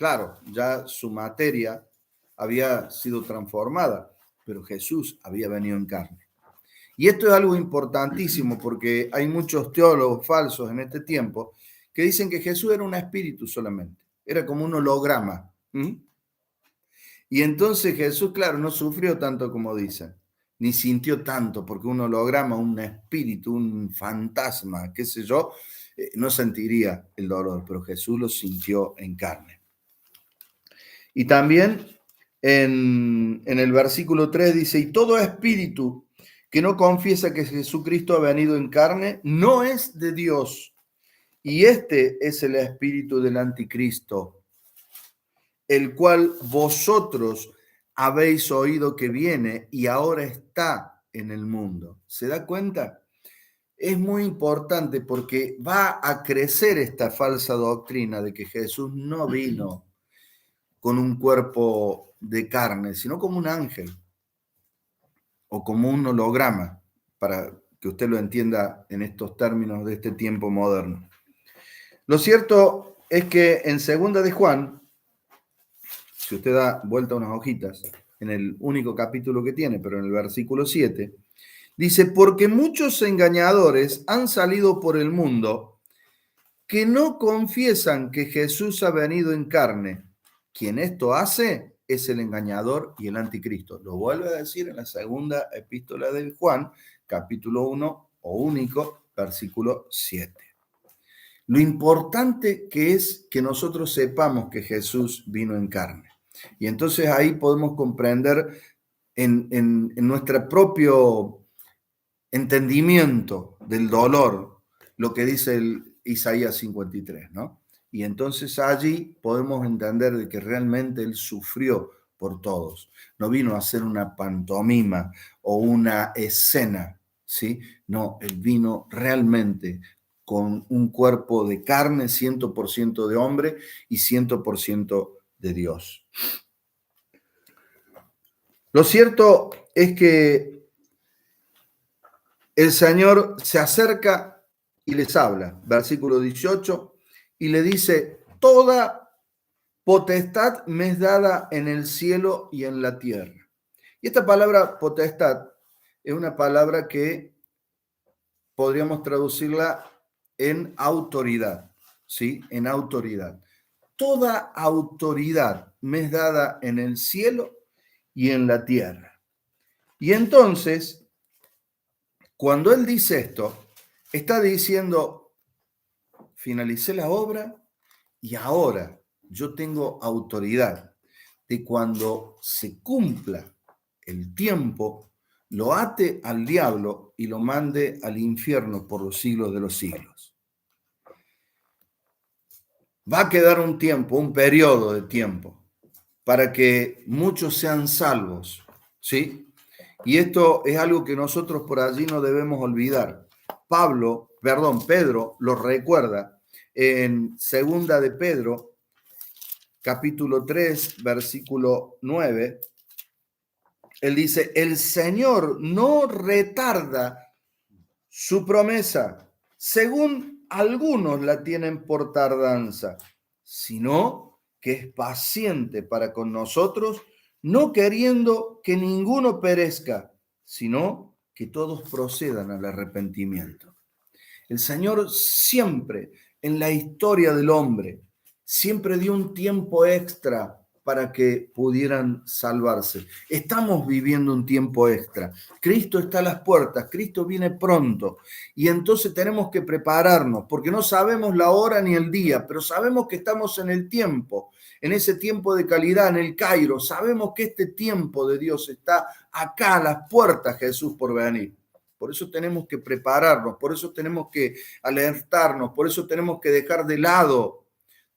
Claro, ya su materia había sido transformada, pero Jesús había venido en carne. Y esto es algo importantísimo porque hay muchos teólogos falsos en este tiempo que dicen que Jesús era un espíritu solamente, era como un holograma. Y entonces Jesús, claro, no sufrió tanto como dicen, ni sintió tanto, porque un holograma, un espíritu, un fantasma, qué sé yo, no sentiría el dolor, pero Jesús lo sintió en carne. Y también en el versículo 3 dice, y todo espíritu que no confiesa que Jesucristo ha venido en carne, no es de Dios. Y este es el espíritu del anticristo, el cual vosotros habéis oído que viene y ahora está en el mundo. ¿Se da cuenta? Es muy importante porque va a crecer esta falsa doctrina de que Jesús no vino con un cuerpo de carne, sino como un ángel o como un holograma, para que usted lo entienda en estos términos de este tiempo moderno. Lo cierto es que en segunda de Juan, si usted da vuelta a unas hojitas, en el único capítulo que tiene, pero en el versículo 7, dice, porque muchos engañadores han salido por el mundo que no confiesan que Jesús ha venido en carne. Quien esto hace es el engañador y el anticristo. Lo vuelve a decir en la segunda epístola de Juan, capítulo 1 o único, versículo 7. Lo importante que es que nosotros sepamos que Jesús vino en carne. Y entonces ahí podemos comprender en nuestro propio entendimiento del dolor lo que dice el Isaías 53, ¿no? Y entonces allí podemos entender de que realmente Él sufrió por todos. No vino a hacer una pantomima o una escena, ¿sí? No, Él vino realmente con un cuerpo de carne, 100% de hombre y 100% de Dios. Lo cierto es que el Señor se acerca y les habla, versículo 18, y le dice, toda potestad me es dada en el cielo y en la tierra. Y esta palabra potestad es una palabra que podríamos traducirla en autoridad, ¿sí? En autoridad. Toda autoridad me es dada en el cielo y en la tierra. Y entonces, cuando él dice esto, está diciendo, finalicé la obra y ahora yo tengo autoridad de cuando se cumpla el tiempo, lo ate al diablo y lo mande al infierno por los siglos de los siglos. Va a quedar un tiempo, un periodo de tiempo, para que muchos sean salvos, ¿sí? Y esto es algo que nosotros por allí no debemos olvidar. Pedro lo recuerda en segunda de Pedro, capítulo 3, versículo 9. Él dice, el Señor no retarda su promesa, según algunos la tienen por tardanza, sino que es paciente para con nosotros, no queriendo que ninguno perezca, sino que todos procedan al arrepentimiento. El Señor siempre en la historia del hombre, siempre dio un tiempo extra para que pudieran salvarse. Estamos viviendo un tiempo extra. Cristo está a las puertas, Cristo viene pronto y entonces tenemos que prepararnos porque no sabemos la hora ni el día, pero sabemos que estamos en el tiempo, en ese tiempo de calidad, en el Cairo. Sabemos que este tiempo de Dios está acá a las puertas, Jesús, por venir. Por eso tenemos que prepararnos, por eso tenemos que alertarnos, por eso tenemos que dejar de lado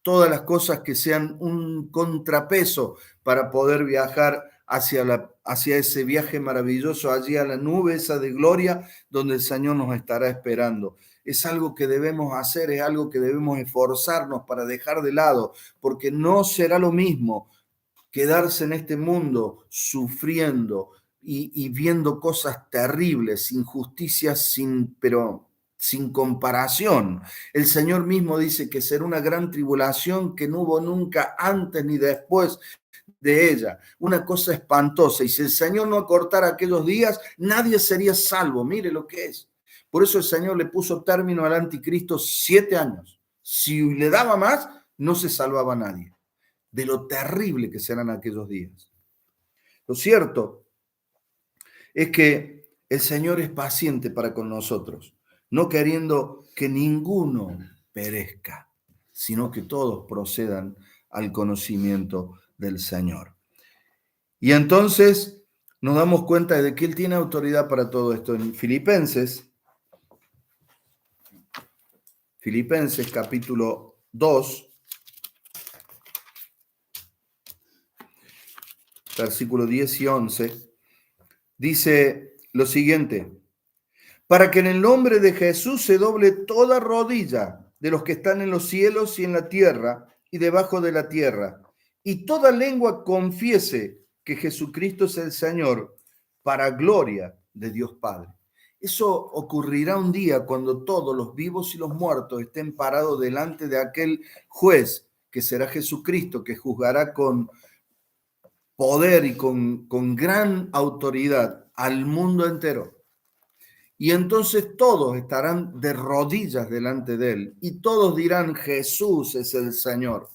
todas las cosas que sean un contrapeso para poder viajar hacia ese viaje maravilloso, allí a la nube esa de gloria donde el Señor nos estará esperando. Es algo que debemos hacer, es algo que debemos esforzarnos para dejar de lado, porque no será lo mismo quedarse en este mundo sufriendo y viendo cosas terribles, injusticias pero sin comparación. El Señor mismo dice que será una gran tribulación que no hubo nunca antes ni después de ella, una cosa espantosa. Y si el Señor no acortara aquellos días, nadie sería salvo. Mire lo que es. Por eso el Señor le puso término al anticristo 7 años. Si le daba más, no se salvaba nadie. De lo terrible que serán aquellos días. Lo cierto es que el Señor es paciente para con nosotros, no queriendo que ninguno perezca, sino que todos procedan al conocimiento del Señor. Y entonces nos damos cuenta de que Él tiene autoridad para todo esto. En Filipenses capítulo 2, versículos 10 y 11, dice lo siguiente: para que en el nombre de Jesús se doble toda rodilla de los que están en los cielos y en la tierra y debajo de la tierra, y toda lengua confiese que Jesucristo es el Señor, para gloria de Dios Padre. Eso ocurrirá un día cuando todos los vivos y los muertos estén parados delante de aquel juez que será Jesucristo, que juzgará con poder y con gran autoridad al mundo entero. Y entonces todos estarán de rodillas delante de Él y todos dirán: Jesús es el Señor.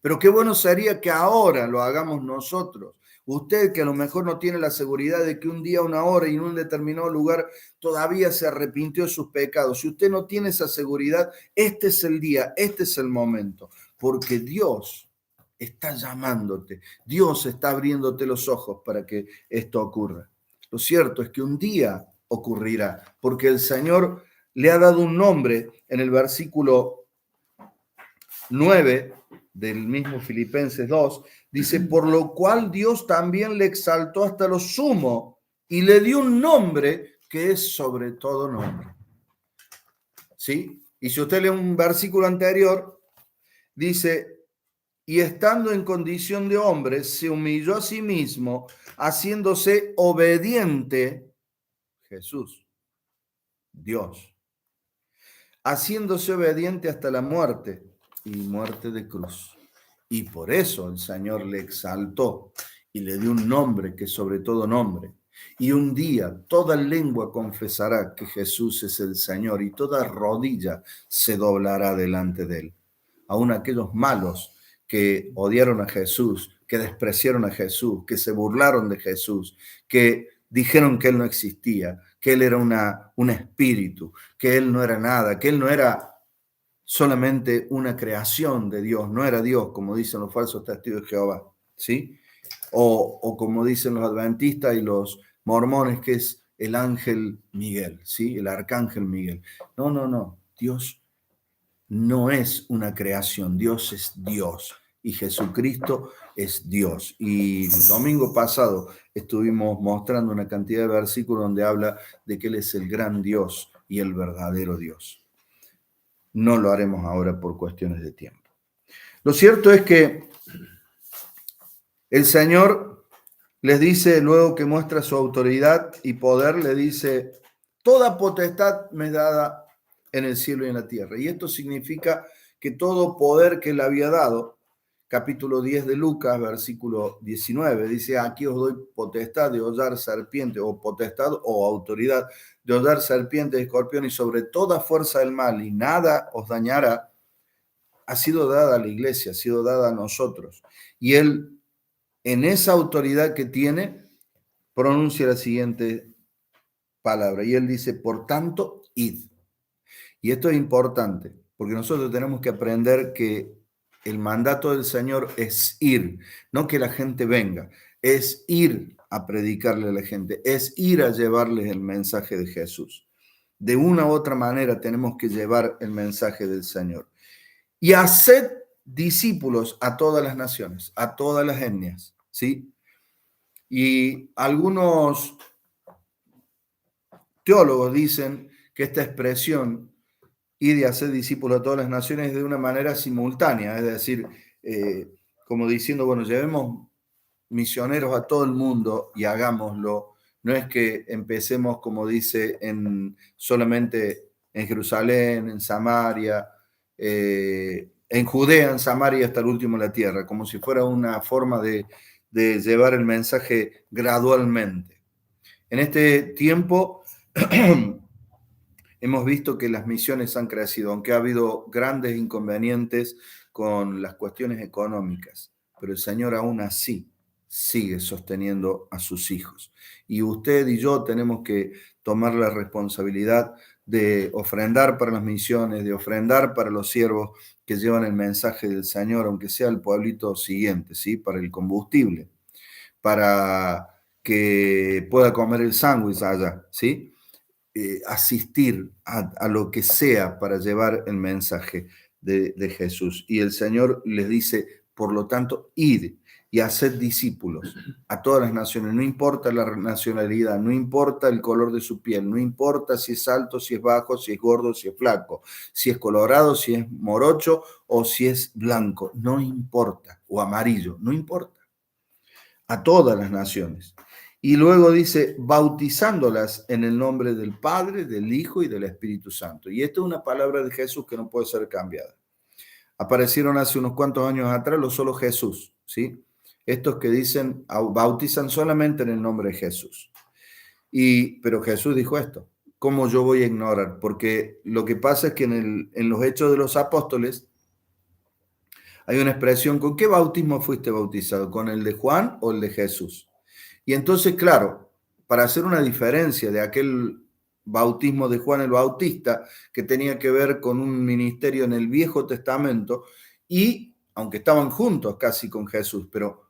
Pero qué bueno sería que ahora lo hagamos nosotros. Usted, que a lo mejor no tiene la seguridad de que un día, una hora y en un determinado lugar todavía se arrepintió de sus pecados, si usted no tiene esa seguridad, este es el día, este es el momento, porque Dios está llamándote, Dios está abriéndote los ojos para que esto ocurra. Lo cierto es que un día ocurrirá, porque el Señor le ha dado un nombre en el versículo 9 del mismo Filipenses 2, dice: por lo cual Dios también le exaltó hasta lo sumo y le dio un nombre que es sobre todo nombre. ¿Sí? Y si usted lee un versículo anterior, dice: y estando en condición de hombre, se humilló a sí mismo, haciéndose obediente, Jesús, Dios, haciéndose obediente hasta la muerte y muerte de cruz. Y por eso el Señor le exaltó y le dio un nombre que es sobre todo nombre. Y un día toda lengua confesará que Jesús es el Señor y toda rodilla se doblará delante de Él. Aún aquellos malos que odiaron a Jesús, que despreciaron a Jesús, que se burlaron de Jesús, que dijeron que Él no existía, que Él era un espíritu, que Él no era nada, que Él no era solamente una creación de Dios, no era Dios, como dicen los falsos testigos de Jehová, ¿sí? O como dicen los adventistas y los mormones, que es el ángel Miguel, ¿sí? El arcángel Miguel. No, no, no. Dios no es una creación, Dios es Dios y Jesucristo es Dios. Y el domingo pasado estuvimos mostrando una cantidad de versículos donde habla de que Él es el gran Dios y el verdadero Dios. No lo haremos ahora por cuestiones de tiempo. Lo cierto es que el Señor les dice, luego que muestra su autoridad y poder, le dice: toda potestad me es dada en el cielo y en la tierra. Y esto significa que todo poder que Él había dado, capítulo 10 de Lucas, versículo 19, dice: aquí os doy potestad de hollar serpientes, o potestad o autoridad de hollar serpientes, escorpiones y sobre toda fuerza del mal, y nada os dañará. Ha sido dada a la iglesia, ha sido dada a nosotros. Y Él, en esa autoridad que tiene, pronuncia la siguiente palabra. Y Él dice: por tanto, id. Y esto es importante, porque nosotros tenemos que aprender que el mandato del Señor es ir, no que la gente venga, es ir a predicarle a la gente, es ir a llevarles el mensaje de Jesús. De una u otra manera tenemos que llevar el mensaje del Señor. Y haced discípulos a todas las naciones, a todas las etnias, ¿sí? Y algunos teólogos dicen que esta expresión, y de hacer discípulos a todas las naciones, de una manera simultánea, es decir, como diciendo, bueno, llevemos misioneros a todo el mundo y hagámoslo. No es que empecemos, como dice, en solamente en Jerusalén, en Samaria, en Judea, en Samaria, hasta el último de la tierra, como si fuera una forma de llevar el mensaje gradualmente. En este tiempo hemos visto que las misiones han crecido, aunque ha habido grandes inconvenientes con las cuestiones económicas, pero el Señor aún así sigue sosteniendo a sus hijos. Y usted y yo tenemos que tomar la responsabilidad de ofrendar para las misiones, de ofrendar para los siervos que llevan el mensaje del Señor, aunque sea el pueblito siguiente, ¿sí? Para el combustible, para que pueda comer el sándwich allá, ¿sí? Asistir a lo que sea para llevar el mensaje de Jesús. Y el Señor les dice, por lo tanto, id y haced discípulos a todas las naciones, no importa la nacionalidad, no importa el color de su piel, no importa si es alto, si es bajo, si es gordo, si es flaco, si es colorado, si es morocho o si es blanco, no importa, o amarillo, no importa, a todas las naciones. Y luego dice, bautizándolas en el nombre del Padre, del Hijo y del Espíritu Santo. Y esta es una palabra de Jesús que no puede ser cambiada. Aparecieron hace unos cuantos años atrás los solo Jesús, ¿sí? Estos que dicen, bautizan solamente en el nombre de Jesús. Pero Jesús dijo esto, ¿cómo yo voy a ignorar? Porque lo que pasa es que en los Hechos de los Apóstoles hay una expresión, ¿con qué bautismo fuiste bautizado? ¿Con el de Juan o el de Jesús? Y entonces, claro, para hacer una diferencia de aquel bautismo de Juan el Bautista, que tenía que ver con un ministerio en el Viejo Testamento, y aunque estaban juntos casi con Jesús, pero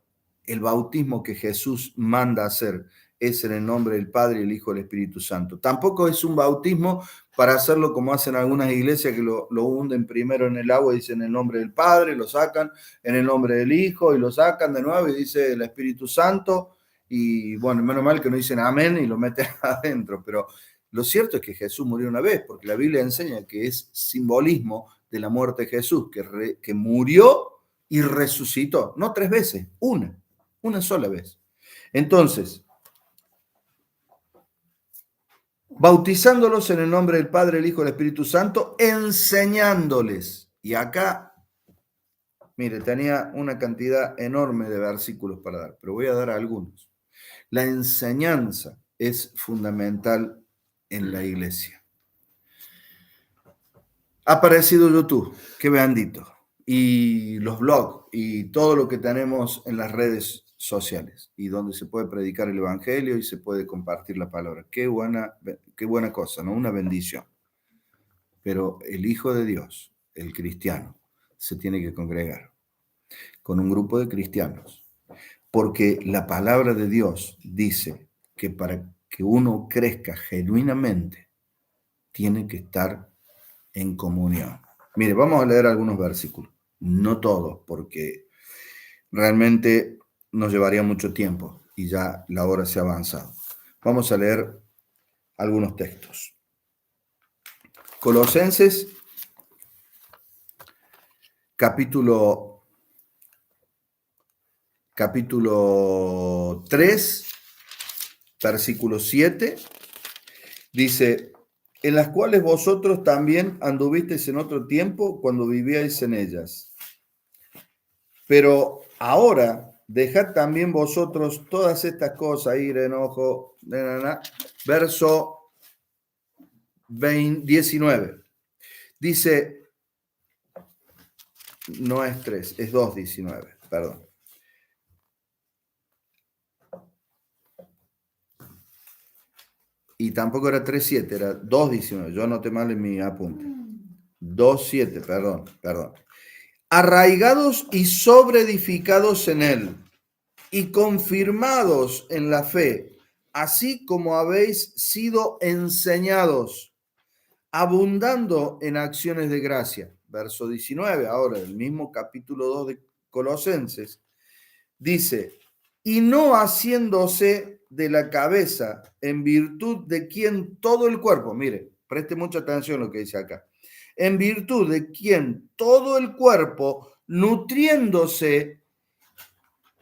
el bautismo que Jesús manda hacer es en el nombre del Padre, el Hijo y el Espíritu Santo. Tampoco es un bautismo para hacerlo como hacen algunas iglesias que lo hunden primero en el agua y dicen en el nombre del Padre, lo sacan en el nombre del Hijo y lo sacan de nuevo y dice el Espíritu Santo. Y bueno, menos mal que no dicen amén y lo meten adentro, pero lo cierto es que Jesús murió una vez, porque la Biblia enseña que es simbolismo de la muerte de Jesús, que murió y resucitó, no 3 veces, una sola vez. Entonces, bautizándolos en el nombre del Padre, el Hijo y el Espíritu Santo, enseñándoles. Y acá, mire, tenía una cantidad enorme de versículos para dar, pero voy a dar algunos. La enseñanza es fundamental en la iglesia. Ha aparecido YouTube, qué bendito, y los blogs y todo lo que tenemos en las redes sociales y donde se puede predicar el evangelio y se puede compartir la palabra. Qué buena cosa, ¿no? Una bendición. Pero el Hijo de Dios, el cristiano, se tiene que congregar con un grupo de cristianos, porque la palabra de Dios dice que para que uno crezca genuinamente, tiene que estar en comunión. Mire, vamos a leer algunos versículos, no todos, porque realmente nos llevaría mucho tiempo y ya la hora se ha avanzado. Vamos a leer algunos textos. Colosenses, capítulo 3, versículo 7, dice, en las cuales vosotros también anduvisteis en otro tiempo cuando vivíais en ellas. Pero ahora dejad también vosotros todas estas cosas, ira, enojo, verso 19. Dice, no es 3, es 2:19, perdón. Y tampoco era 3:7, era 2:19. Yo anoté mal en mi apunte. 2:7, perdón. Arraigados y sobreedificados en él, y confirmados en la fe, así como habéis sido enseñados, abundando en acciones de gracia. Verso 19, ahora, del mismo capítulo 2 de Colosenses, dice, y no haciéndose de la cabeza, en virtud de quien todo el cuerpo, mire, preste mucha atención a lo que dice acá, en virtud de quien todo el cuerpo, nutriéndose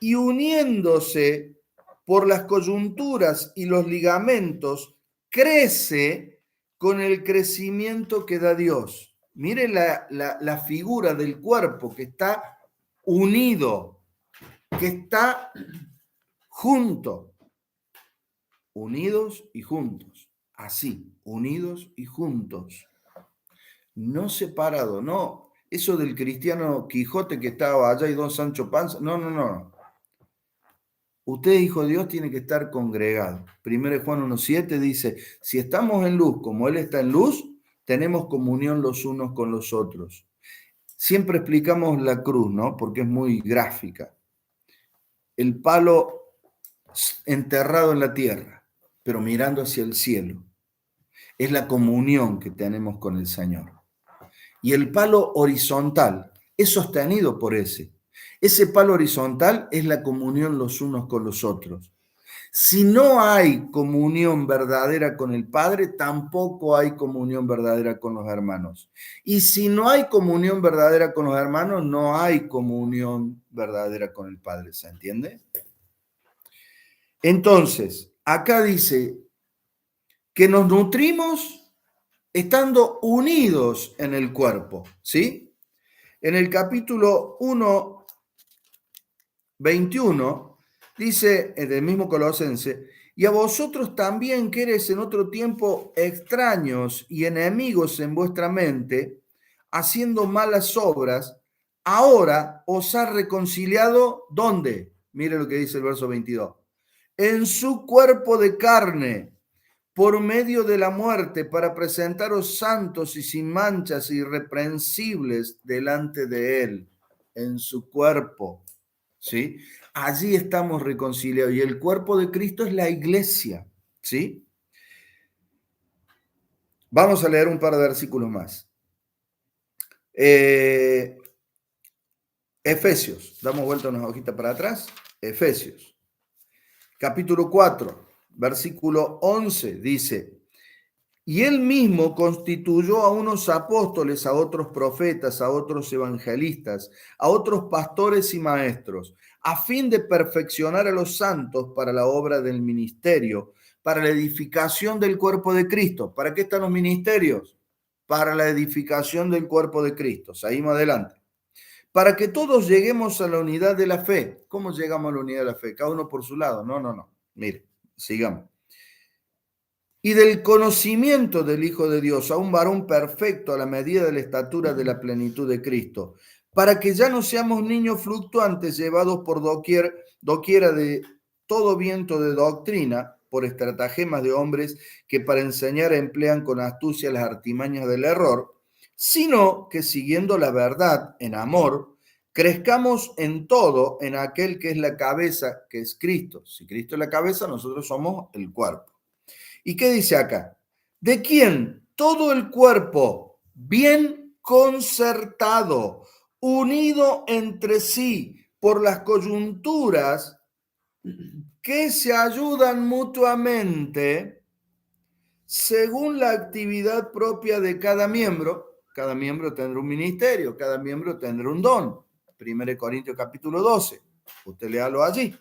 y uniéndose por las coyunturas y los ligamentos, crece con el crecimiento que da Dios. Mire la figura del cuerpo que está unido, que está junto, unidos y juntos, así, unidos y juntos, no separado, no, eso del cristiano Quijote que estaba allá y don Sancho Panza, no. Usted, hijo de Dios, tiene que estar congregado. 1 Juan 1:7 dice, si estamos en luz como Él está en luz, tenemos comunión los unos con los otros. Siempre explicamos la cruz, ¿no? Porque es muy gráfica. El palo enterrado en la tierra, pero mirando hacia el cielo. Es la comunión que tenemos con el Señor. Y el palo horizontal es sostenido por ese. Ese palo horizontal es la comunión los unos con los otros. Si no hay comunión verdadera con el Padre, tampoco hay comunión verdadera con los hermanos. Y si no hay comunión verdadera con los hermanos, no hay comunión verdadera con el Padre. ¿Se entiende? Entonces, acá dice que nos nutrimos estando unidos en el cuerpo, ¿sí? En el capítulo 1, 21, dice en el mismo Colosense, y a vosotros también que eres en otro tiempo extraños y enemigos en vuestra mente, haciendo malas obras, ahora os ha reconciliado, ¿dónde? Mire lo que dice el verso 22. En su cuerpo de carne, por medio de la muerte, para presentaros santos y sin manchas e irreprensibles delante de Él, en su cuerpo, ¿sí? Allí estamos reconciliados y el cuerpo de Cristo es la iglesia, ¿sí? Vamos a leer un par de versículos más. Efesios, damos vuelta una hojita para atrás. Efesios, capítulo 4, versículo 11, dice, y él mismo constituyó a unos apóstoles, a otros profetas, a otros evangelistas, a otros pastores y maestros, a fin de perfeccionar a los santos para la obra del ministerio, para la edificación del cuerpo de Cristo. ¿Para qué están los ministerios? Para la edificación del cuerpo de Cristo. Seguimos adelante. Para que todos lleguemos a la unidad de la fe. ¿Cómo llegamos a la unidad de la fe? Cada uno por su lado. No. Mire, sigamos. Y del conocimiento del Hijo de Dios, a un varón perfecto a la medida de la estatura de la plenitud de Cristo, para que ya no seamos niños fluctuantes llevados por doquiera de todo viento de doctrina, por estratagemas de hombres que para enseñar emplean con astucia las artimañas del error, sino que siguiendo la verdad en amor, crezcamos en todo en aquel que es la cabeza, que es Cristo. Si Cristo es la cabeza, nosotros somos el cuerpo. ¿Y qué dice acá? ¿De quién? Todo el cuerpo, bien concertado, unido entre sí por las coyunturas que se ayudan mutuamente según la actividad propia de cada miembro. Cada miembro tendrá un ministerio, cada miembro tendrá un don. 1 Corintios capítulo 12. Usted léalo allí.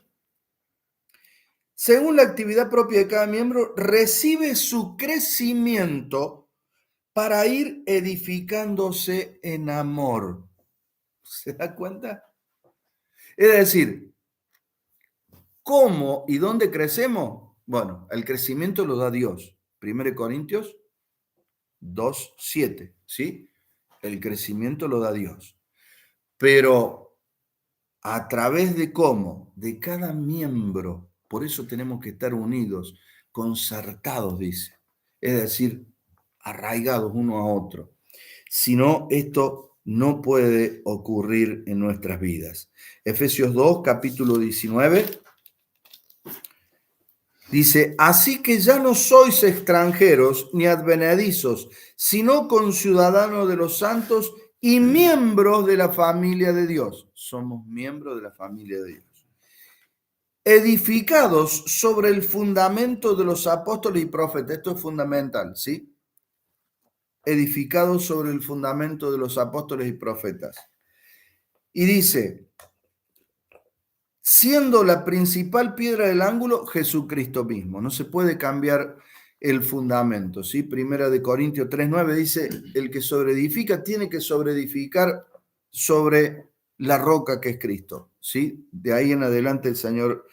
Según la actividad propia de cada miembro, recibe su crecimiento para ir edificándose en amor. ¿Se da cuenta? Es decir, ¿cómo y dónde crecemos? Bueno, el crecimiento lo da Dios. 1 Corintios 2:7, ¿sí? El crecimiento lo da Dios. Pero a través de cómo, de cada miembro. Por eso tenemos que estar unidos, concertados, dice. Es decir, arraigados uno a otro. Si no, esto no puede ocurrir en nuestras vidas. Efesios 2, capítulo 19, dice, así que ya no sois extranjeros ni advenedizos, sino conciudadanos de los santos y miembros de la familia de Dios. Somos miembros de la familia de Dios. Edificados sobre el fundamento de los apóstoles y profetas. Esto es fundamental, ¿sí? Edificados sobre el fundamento de los apóstoles y profetas. Y dice, siendo la principal piedra del ángulo, Jesucristo mismo. No se puede cambiar el fundamento, ¿sí? Primera de Corintios 3:9 dice, el que sobreedifica tiene que sobreedificar sobre la roca que es Cristo, ¿sí? De ahí en adelante el Señor,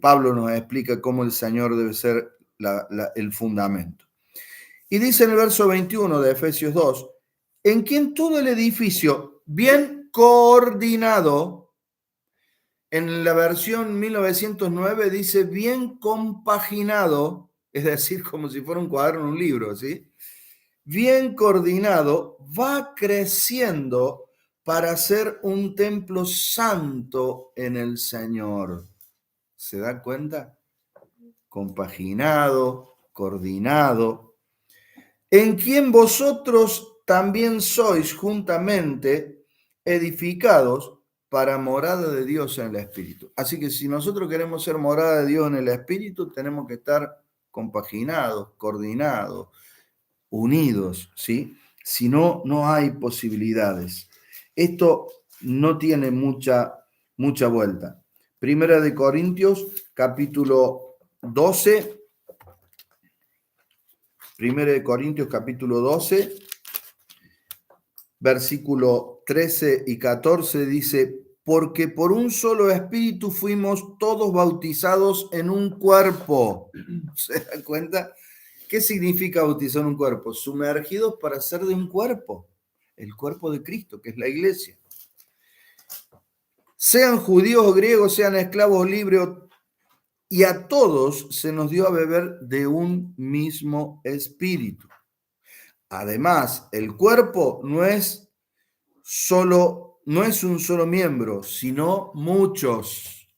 Pablo nos explica cómo el Señor debe ser el fundamento. Y dice en el verso 21 de Efesios 2, en quien todo el edificio bien coordinado, en la versión 1909 dice bien compaginado, es decir, como si fuera un cuaderno, un libro, ¿sí? Bien coordinado, va creciendo para ser un templo santo en el Señor. ¿Se da cuenta? Compaginado, coordinado, en quien vosotros también sois juntamente edificados para morada de Dios en el Espíritu. Así que si nosotros queremos ser morada de Dios en el Espíritu, tenemos que estar compaginados, coordinados, unidos, ¿sí? Si no, no hay posibilidades. Esto no tiene mucha vuelta. Primera de Corintios, capítulo 12. Primera de Corintios, capítulo 12, versículo 13 y 14 dice, porque por un solo espíritu fuimos todos bautizados en un cuerpo. ¿Se dan cuenta? ¿Qué significa bautizar un cuerpo? Sumergidos para ser de un cuerpo, el cuerpo de Cristo, que es la iglesia. Sean judíos o griegos, sean esclavos o libres, y a todos se nos dio a beber de un mismo espíritu. Además, el cuerpo no es un solo miembro, sino muchos.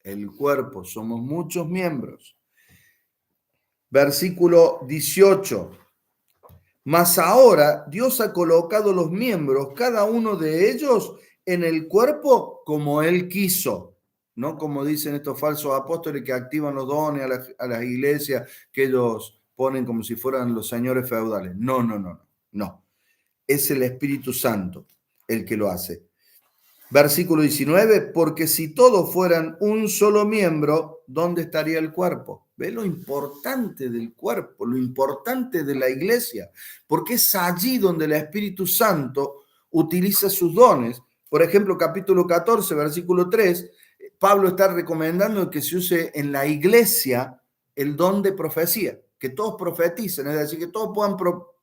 El cuerpo, somos muchos miembros. Versículo 18. Mas ahora Dios ha colocado los miembros, cada uno de ellos, en el cuerpo como Él quiso. No como dicen estos falsos apóstoles que activan los dones a las iglesias, que ellos ponen como si fueran los señores feudales. No, no, no, no. Es el Espíritu Santo el que lo hace. Versículo 19, porque si todos fueran un solo miembro, ¿dónde estaría el cuerpo? ¿Ve lo importante del cuerpo, lo importante de la iglesia? Porque es allí donde el Espíritu Santo utiliza sus dones. Por ejemplo, capítulo 14, versículo 3, Pablo está recomendando que se use en la iglesia el don de profecía, que todos profeticen, es decir, que todos puedan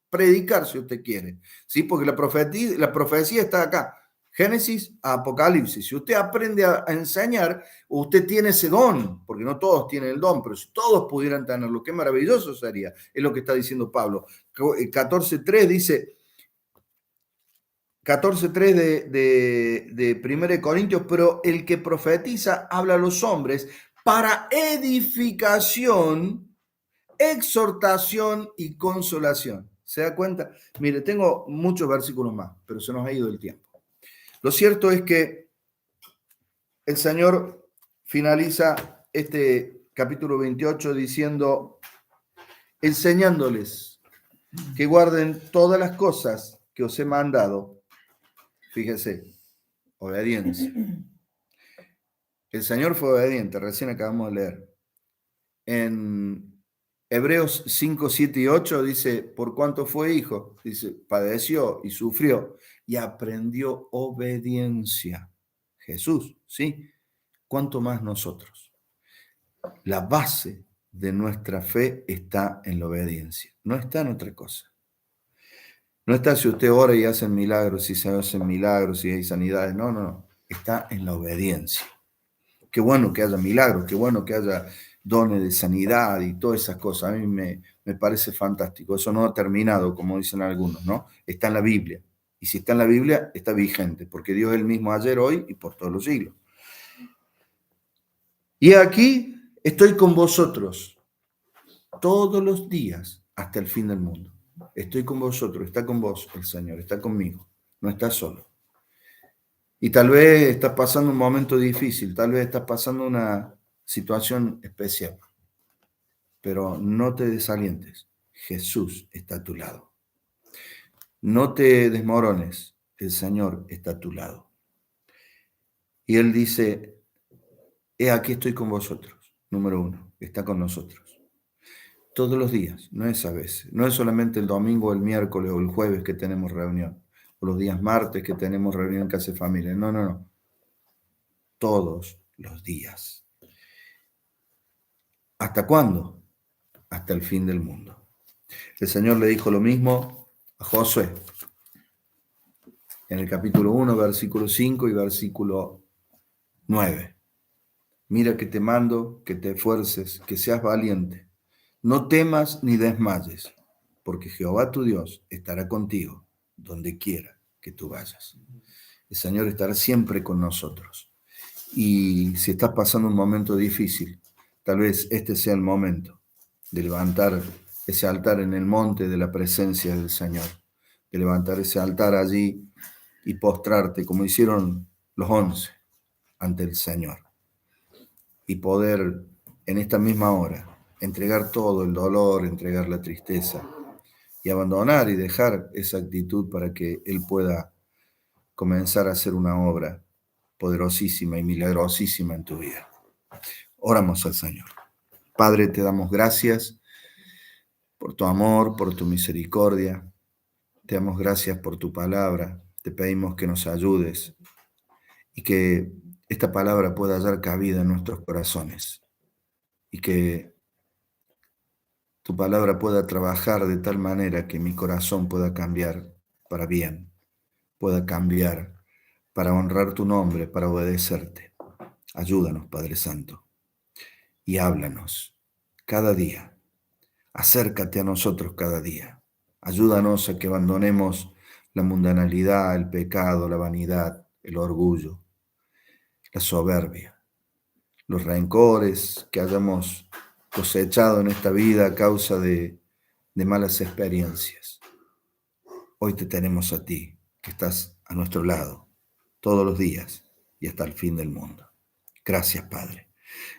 predicar si usted quiere, ¿sí? Porque la profecía está acá. Génesis a Apocalipsis. Si usted aprende a enseñar, usted tiene ese don, porque no todos tienen el don, pero si todos pudieran tenerlo, qué maravilloso sería. Es lo que está diciendo Pablo. 14.3 dice, 14.3 de 1 Corintios, pero el que profetiza habla a los hombres para edificación, exhortación y consolación. ¿Se da cuenta? Mire, tengo muchos versículos más, pero se nos ha ido el tiempo. Lo cierto es que el Señor finaliza este capítulo 28 diciendo, enseñándoles que guarden todas las cosas que os he mandado. Fíjese, obediencia. El Señor fue obediente, recién acabamos de leer. En Hebreos 5, 7 y 8 dice, por cuanto fue hijo, dice, padeció y sufrió y aprendió obediencia. Jesús, ¿sí? ¿Cuánto más nosotros? La base de nuestra fe está en la obediencia, no está en otra cosa. No está si usted ora y hacen milagros, si se hacen milagros, si hay sanidades, no, no, no. Está en la obediencia. Qué bueno que haya milagros, qué bueno que haya dones de sanidad y todas esas cosas. A mí me parece fantástico. Eso no ha terminado, como dicen algunos, ¿no? Está en la Biblia. Y si está en la Biblia, está vigente, porque Dios es el mismo ayer, hoy y por todos los siglos. Y aquí estoy con vosotros todos los días hasta el fin del mundo. Estoy con vosotros, está con vos el Señor, está conmigo, no estás solo. Y tal vez estás pasando un momento difícil, tal vez estás pasando una situación especial, pero no te desalientes, Jesús está a tu lado. No te desmorones, el Señor está a tu lado. Y Él dice, he aquí estoy con vosotros, número 1, está con nosotros. Todos los días, no es a veces. No es solamente el domingo, el miércoles o el jueves que tenemos reunión, o los días martes que tenemos reunión en Casa de Familia. No, no, no. Todos los días. ¿Hasta cuándo? Hasta el fin del mundo. El Señor le dijo lo mismo a Josué en el capítulo 1, versículo 5 y versículo 9. Mira que te mando, que te esfuerces, que seas valiente. No temas ni desmayes, porque Jehová tu Dios estará contigo donde quiera que tú vayas. El Señor estará siempre con nosotros. Y si estás pasando un momento difícil, tal vez este sea el momento de levantar ese altar en el monte de la presencia del Señor, de levantar ese altar allí y postrarte como hicieron los 11 ante el Señor y poder en esta misma hora entregar todo el dolor, entregar la tristeza y abandonar y dejar esa actitud para que Él pueda comenzar a hacer una obra poderosísima y milagrosísima en tu vida. Oramos al Señor. Padre, te damos gracias por tu amor, por tu misericordia. Te damos gracias por tu palabra. Te pedimos que nos ayudes y que esta palabra pueda hallar cabida en nuestros corazones y que tu palabra pueda trabajar de tal manera que mi corazón pueda cambiar para bien, pueda cambiar para honrar tu nombre, para obedecerte. Ayúdanos, Padre Santo, y háblanos cada día. Acércate a nosotros cada día. Ayúdanos a que abandonemos la mundanalidad, el pecado, la vanidad, el orgullo, la soberbia, los rencores que hayamos cosechado en esta vida a causa de malas experiencias. Hoy te tenemos a ti, que estás a nuestro lado todos los días y hasta el fin del mundo. Gracias, Padre.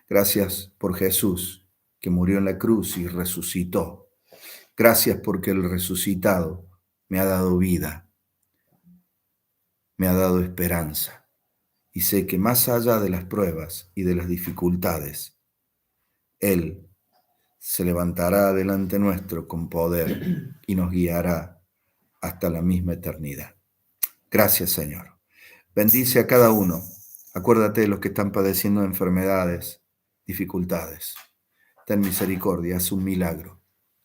Gracias por Jesús, que murió en la cruz y resucitó. Gracias porque el resucitado me ha dado vida, me ha dado esperanza. Y sé que más allá de las pruebas y de las dificultades, Él se levantará delante nuestro con poder y nos guiará hasta la misma eternidad. Gracias, Señor. Bendice a cada uno. Acuérdate de los que están padeciendo enfermedades, dificultades. Ten misericordia, haz un milagro.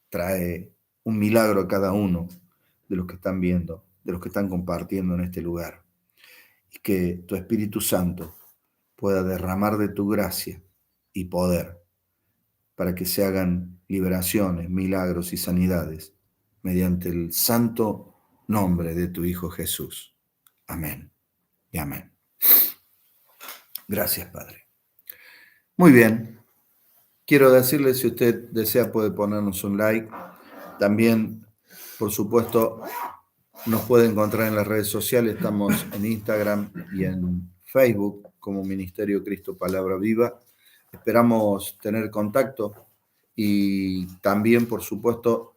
Trae un milagro a cada uno de los que están viendo, de los que están compartiendo en este lugar. Y que tu Espíritu Santo pueda derramar de tu gracia y poder para que se hagan liberaciones, milagros y sanidades mediante el santo nombre de tu Hijo Jesús. Amén y amén. Gracias, Padre. Muy bien. Quiero decirle, si usted desea, puede ponernos un like. También, por supuesto, nos puede encontrar en las redes sociales. Estamos en Instagram y en Facebook como Ministerio Cristo Palabra Viva. Esperamos tener contacto y también, por supuesto,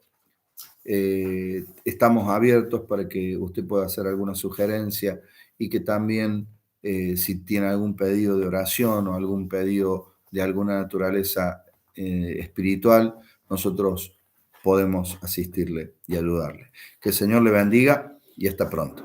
estamos abiertos para que usted pueda hacer alguna sugerencia y que también, si tiene algún pedido de oración o algún pedido de alguna naturaleza espiritual, nosotros podemos asistirle y ayudarle. Que el Señor le bendiga y hasta pronto.